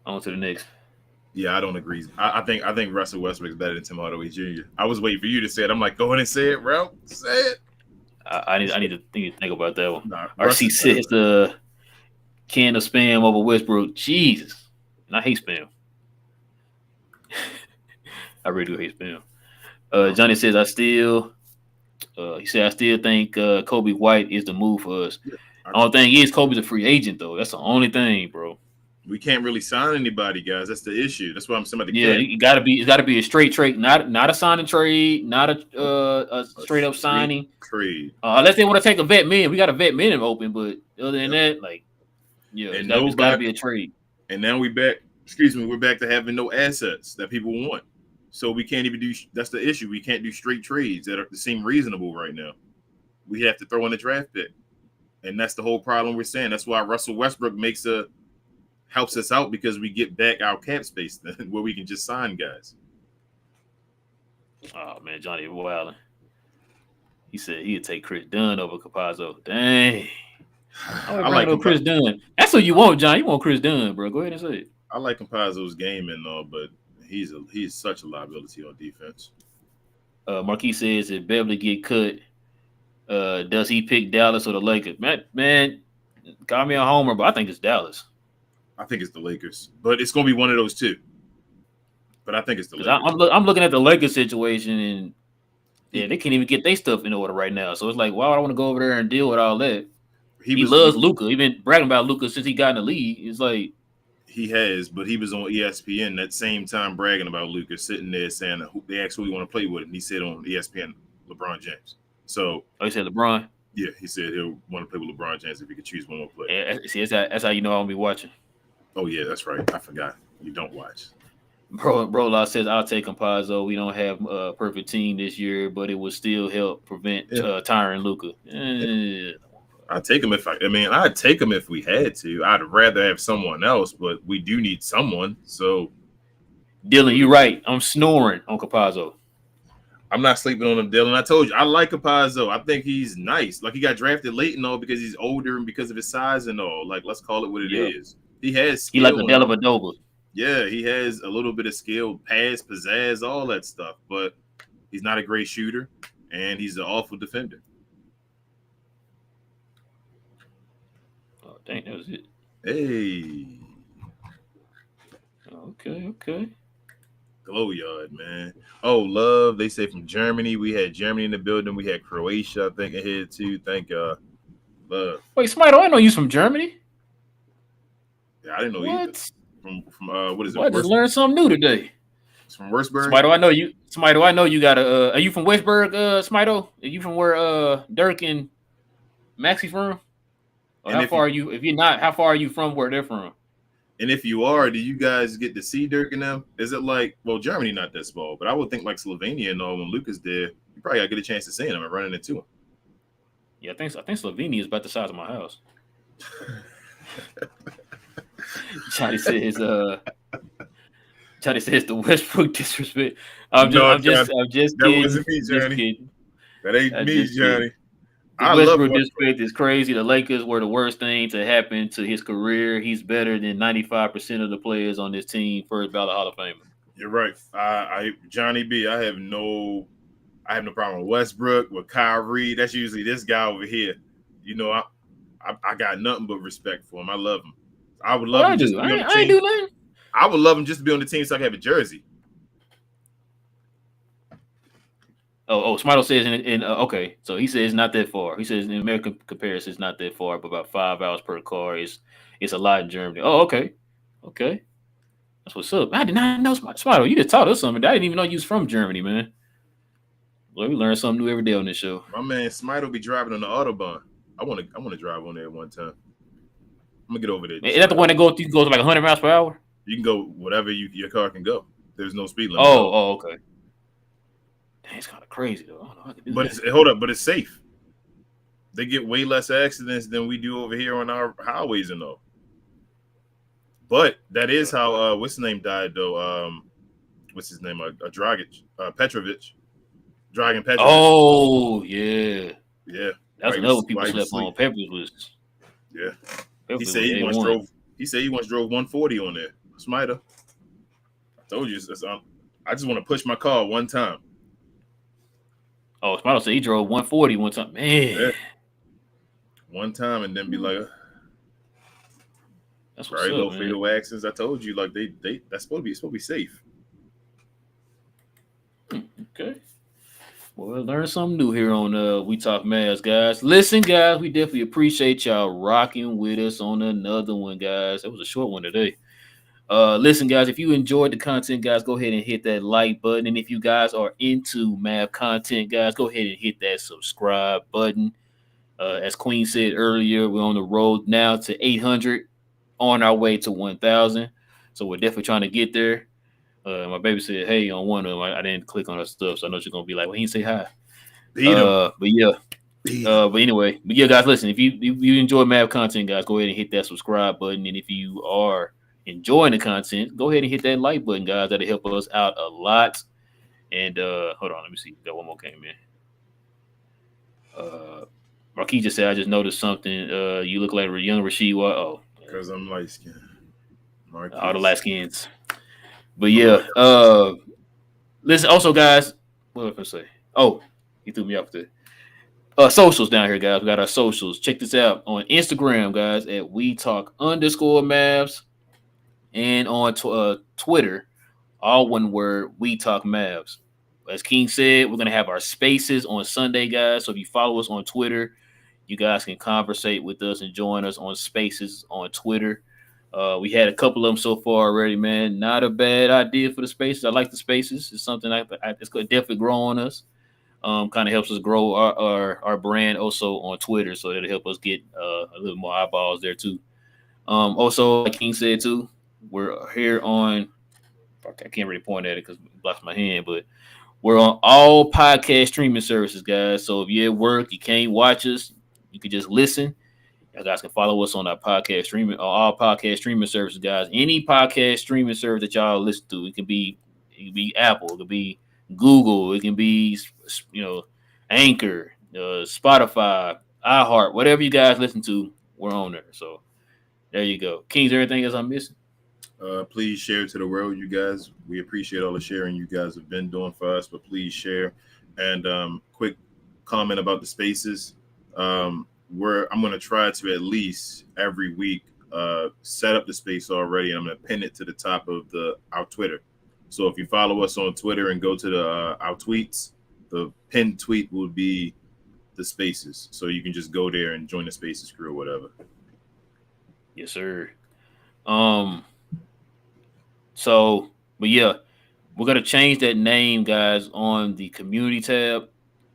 [SPEAKER 1] On to the next.
[SPEAKER 2] Yeah, I don't agree. I think Russell Westbrook is better than Tim Hardaway Jr. I was waiting for you to say it. I'm like, go ahead and say it, bro. Say it.
[SPEAKER 1] I need to think about that one. RC says the can of spam over Westbrook. Jesus. And I hate spam. I really do hate spam. Johnny says I still think Kobe White is the move for us. Yeah, only thing is Kobe's a free agent though. That's the only thing, bro.
[SPEAKER 2] We can't really sign anybody, guys. That's the issue. That's why I'm saying about the
[SPEAKER 1] it gotta be a straight trade, not a sign and trade, not a straight up signing.
[SPEAKER 2] Trade.
[SPEAKER 1] Unless they want to take a vet minimum. We got a vet minimum open, but other than that, like Yeah,
[SPEAKER 2] and
[SPEAKER 1] it's got to
[SPEAKER 2] nobody.
[SPEAKER 1] be a trade.
[SPEAKER 2] And now we're back. Excuse me, we're back to having no assets that people want. So we can't even do. That's the issue. We can't do straight trades that seem reasonable right now. We have to throw in a draft pick, and that's the whole problem we're saying. That's why Russell Westbrook helps us out because we get back our cap space then, where we can just sign guys.
[SPEAKER 1] Oh man, Johnny Wilding. He said he'd take Chris Dunn over Capazzo. Dang. I would
[SPEAKER 2] I
[SPEAKER 1] bring
[SPEAKER 2] like
[SPEAKER 1] up Chris Dunn. That's what you want, John. You want Chris Dunn, bro. Go ahead and say it.
[SPEAKER 2] I like Campazzo's game and all, but he's such a liability on defense.
[SPEAKER 1] Marquis says if Beverly get cut, does he pick Dallas or the Lakers? Man, call me a homer, but I think it's Dallas.
[SPEAKER 2] I think it's the Lakers, but it's going to be one of those two. But I think it's the Lakers.
[SPEAKER 1] I'm looking at the Lakers situation, and yeah, they can't even get their stuff in order right now. So it's like, why would I want to go over there and deal with all that? He loves Luka. He's been bragging about Luka since he got in the league. It's like
[SPEAKER 2] he has, but he was on ESPN that same time bragging about Luka, sitting there saying they asked who he want to play with, and he said on ESPN, LeBron James. So
[SPEAKER 1] he said LeBron.
[SPEAKER 2] Yeah, he said he'll want to play with LeBron James if he could choose one more player.
[SPEAKER 1] Yeah, see, that's how you know I'll be watching.
[SPEAKER 2] Oh yeah, that's right. I forgot. You don't watch.
[SPEAKER 1] Bro Law says I'll take Campazzo. We don't have a perfect team this year, but it would still help prevent tiring Luka.
[SPEAKER 2] I'd take him I'd take him if we had to. I'd rather have someone else, but we do need someone. So,
[SPEAKER 1] Dylan, you're right. I'm snoring on Campazzo.
[SPEAKER 2] I'm not sleeping on him, Dylan. I told you I like Campazzo. I think he's nice. Like he got drafted late and all because he's older and because of his size and all. Like let's call it what it is. He has skill.
[SPEAKER 1] He like the Dellavedova.
[SPEAKER 2] Yeah, he has a little bit of skill, pass, pizzazz, all that stuff. But he's not a great shooter, and he's an awful defender.
[SPEAKER 1] Oh, dang, that was it.
[SPEAKER 2] Hey.
[SPEAKER 1] Okay.
[SPEAKER 2] Glow yard, man. Oh, love. They say from Germany. We had Germany in the building. We had Croatia, I think, ahead too. Thank God. Love.
[SPEAKER 1] Wait, Smito, I know you from Germany.
[SPEAKER 2] Yeah, I didn't know either. From what is it?
[SPEAKER 1] I just learned something new today.
[SPEAKER 2] It's from Westburg.
[SPEAKER 1] Smito, I know you. Smito, I know you got a. Are you from Westburg, Smito? Are you from where Dirk and Maxie from? Or how far are you? If you're not, how far are you from where they're from?
[SPEAKER 2] And if you are, do you guys get to see Dirk and them? Is it like, well, Germany not that small, but I would think like Slovenia and all when Luka's there, you probably gotta get a chance to see him and running into him.
[SPEAKER 1] Yeah, I think Slovenia is about the size of my house. Johnny says the Westbrook disrespect. I'm just kidding.
[SPEAKER 2] That wasn't me, Johnny. That ain't me, Johnny.
[SPEAKER 1] The Westbrook disrespect is crazy. The Lakers were the worst thing to happen to his career. He's better than 95% of the players on this team. First ballot Hall of Famer.
[SPEAKER 2] You're right. Johnny B. I have no problem with Westbrook, with Kyrie. That's usually this guy over here. You know, I got nothing but respect for him. I love him. I would love him just to be on the team. I would love him just to be on the team so I can have a jersey.
[SPEAKER 1] Oh, Smito says okay. So he says not that far. He says in American comparison, it's not that far, but about 5 hours per car. It's a lot in Germany. Oh, okay. That's what's up. I did not know Smito. You just taught us something. I didn't even know you was from Germany, man. Well, we learn something new every day on this show.
[SPEAKER 2] My man Smito be driving on the Autobahn. I want to drive on there one time. I'm gonna get over there.
[SPEAKER 1] Is that the one that goes like 100 miles per hour?
[SPEAKER 2] You can go whatever your car can go. There's no speed limit.
[SPEAKER 1] Oh, okay. Dang, it's kind of crazy though. I don't know how to do that.
[SPEAKER 2] But it's safe. They get way less accidents than we do over here on our highways and all. But that is how what's his name died though. What's his name? Dragic, Petrovic. Dragan Petrovic.
[SPEAKER 1] Oh yeah.
[SPEAKER 2] Yeah.
[SPEAKER 1] That's another people slept on. Peppers was.
[SPEAKER 2] Yeah. He said he once drove 140 on there. Smiter. I told you, I just want to push my car one time.
[SPEAKER 1] Oh, Smiter said he drove 140 one time. Man.
[SPEAKER 2] Yeah. One time and then be like,
[SPEAKER 1] that's what's up,
[SPEAKER 2] little
[SPEAKER 1] man.
[SPEAKER 2] fatal accidents. I told you, like that's supposed to be safe.
[SPEAKER 1] Okay. Well, learn something new here on We Talk Mavs, guys. Listen, guys, we definitely appreciate y'all rocking with us on another one, guys. That was a short one today. Listen, guys, if you enjoyed the content, guys, go ahead and hit that like button. And if you guys are into Mav content, guys, go ahead and hit that subscribe button. As Queen said earlier, we're on the road now to 800 on our way to 1,000. So we're definitely trying to get there. My baby said, "Hey," on one of them. I didn't click on her stuff, so I know she's gonna be like, "Well, he didn't say hi."
[SPEAKER 2] Beat him.
[SPEAKER 1] But yeah.
[SPEAKER 2] Beat him.
[SPEAKER 1] But anyway, but yeah, guys, listen. If you enjoy Mav content, guys, go ahead and hit that subscribe button. And if you are enjoying the content, go ahead and hit that like button, guys. That'll help us out a lot. And hold on, let me see. Got one more came in. Marquis just said, "I just noticed something. You look like a young Rasheed. Oh,
[SPEAKER 2] Because I'm light skinned.
[SPEAKER 1] all the light skins." But yeah, listen. Also, guys, what was I say? Oh, he threw me off there. Socials down here, guys. We got our socials. Check this out on Instagram, guys, at @we_talk_Mavs, and on Twitter, all one word, We Talk Mavs. As King said, we're gonna have our spaces on Sunday, guys. So if you follow us on Twitter, you guys can conversate with us and join us on spaces on Twitter. We had a couple of them so far already, man. Not a bad idea for the spaces. I like the spaces. It's something it's going to definitely grow on us. Kind of helps us grow our brand also on Twitter, so that'll help us get a little more eyeballs there too. Also, like King said too, we're here on. I can't really point at it because it blocks my hand, but we're on all podcast streaming services, guys. So if you're at work, you can't watch us, you can just listen. You guys can follow us on our podcast streaming, all podcast streaming services, guys. Any podcast streaming service that y'all listen to, it can be Apple, it can be Google, it can be Anchor, Spotify, iHeart, whatever you guys listen to, we're on there. So there you go. Kings, anything else I'm missing?
[SPEAKER 2] Please share to the world, you guys. We appreciate all the sharing you guys have been doing for us, but please share. And quick comment about the spaces. I'm going to try to at least every week set up the space already, and I'm going to pin it to the top of our Twitter. So if you follow us on Twitter and go to our tweets, the pinned tweet will be the spaces. So you can just go there and join the spaces crew or whatever.
[SPEAKER 1] Yes, sir. So, but yeah, we're gonna change that name, guys, on the community tab.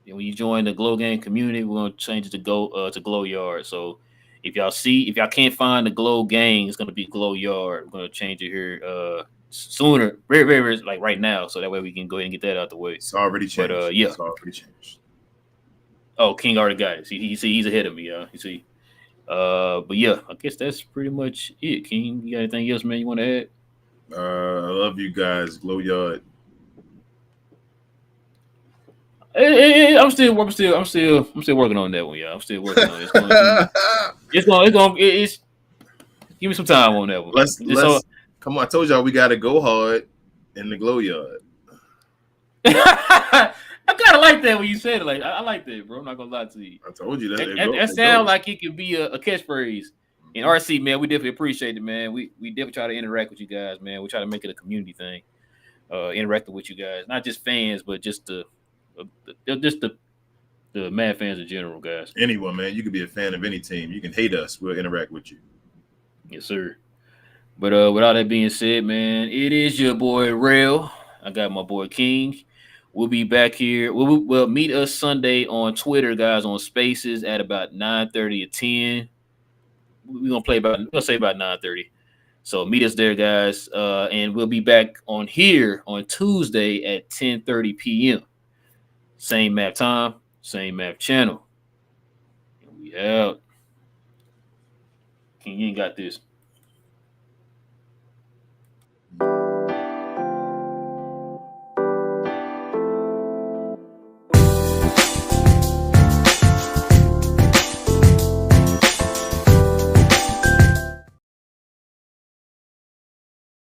[SPEAKER 1] And when you join the Glow Gang community, we're gonna change it to Glow Yard. So if y'all can't find the Glow Gang, it's gonna be Glow Yard. We're gonna change it here sooner, very, very, very, like right now, so that way we can go ahead and get that out the way.
[SPEAKER 2] It's already changed.
[SPEAKER 1] But yeah,
[SPEAKER 2] it's already changed.
[SPEAKER 1] Oh, King already got it. He's ahead of me, y'all. You see. But yeah, I guess that's pretty much it. King, you got anything else, man? You want to add?
[SPEAKER 2] I love you guys. Glow Yard.
[SPEAKER 1] I'm still working on that one, y'all. I'm still working on it. It's give me some time on that one.
[SPEAKER 2] Let's come on. I told y'all we gotta go hard in the Glow Yard.
[SPEAKER 1] I kind of like that when you said it. Like I like that, bro. I'm not gonna lie to you.
[SPEAKER 2] I told you
[SPEAKER 1] that sounds like it could be a catchphrase. In RC, man, we definitely appreciate it, man. We definitely try to interact with you guys, man. We try to make it a community thing. Interacting with you guys, not just fans, but just the Mad fans in general, guys.
[SPEAKER 2] Anyone, man, you could be a fan of any team. You can hate us. We'll interact with you.
[SPEAKER 1] Yes, sir. But with all that being said, man, it is your boy Rail. I got my boy King. We'll be back here. We'll meet us Sunday on Twitter, guys, on Spaces at about 9:30 or 10. We're gonna say about 9:30. So meet us there, guys. And we'll be back on here on Tuesday at 10:30 p.m. Same map time, same map channel. And we out. King, you ain't got this.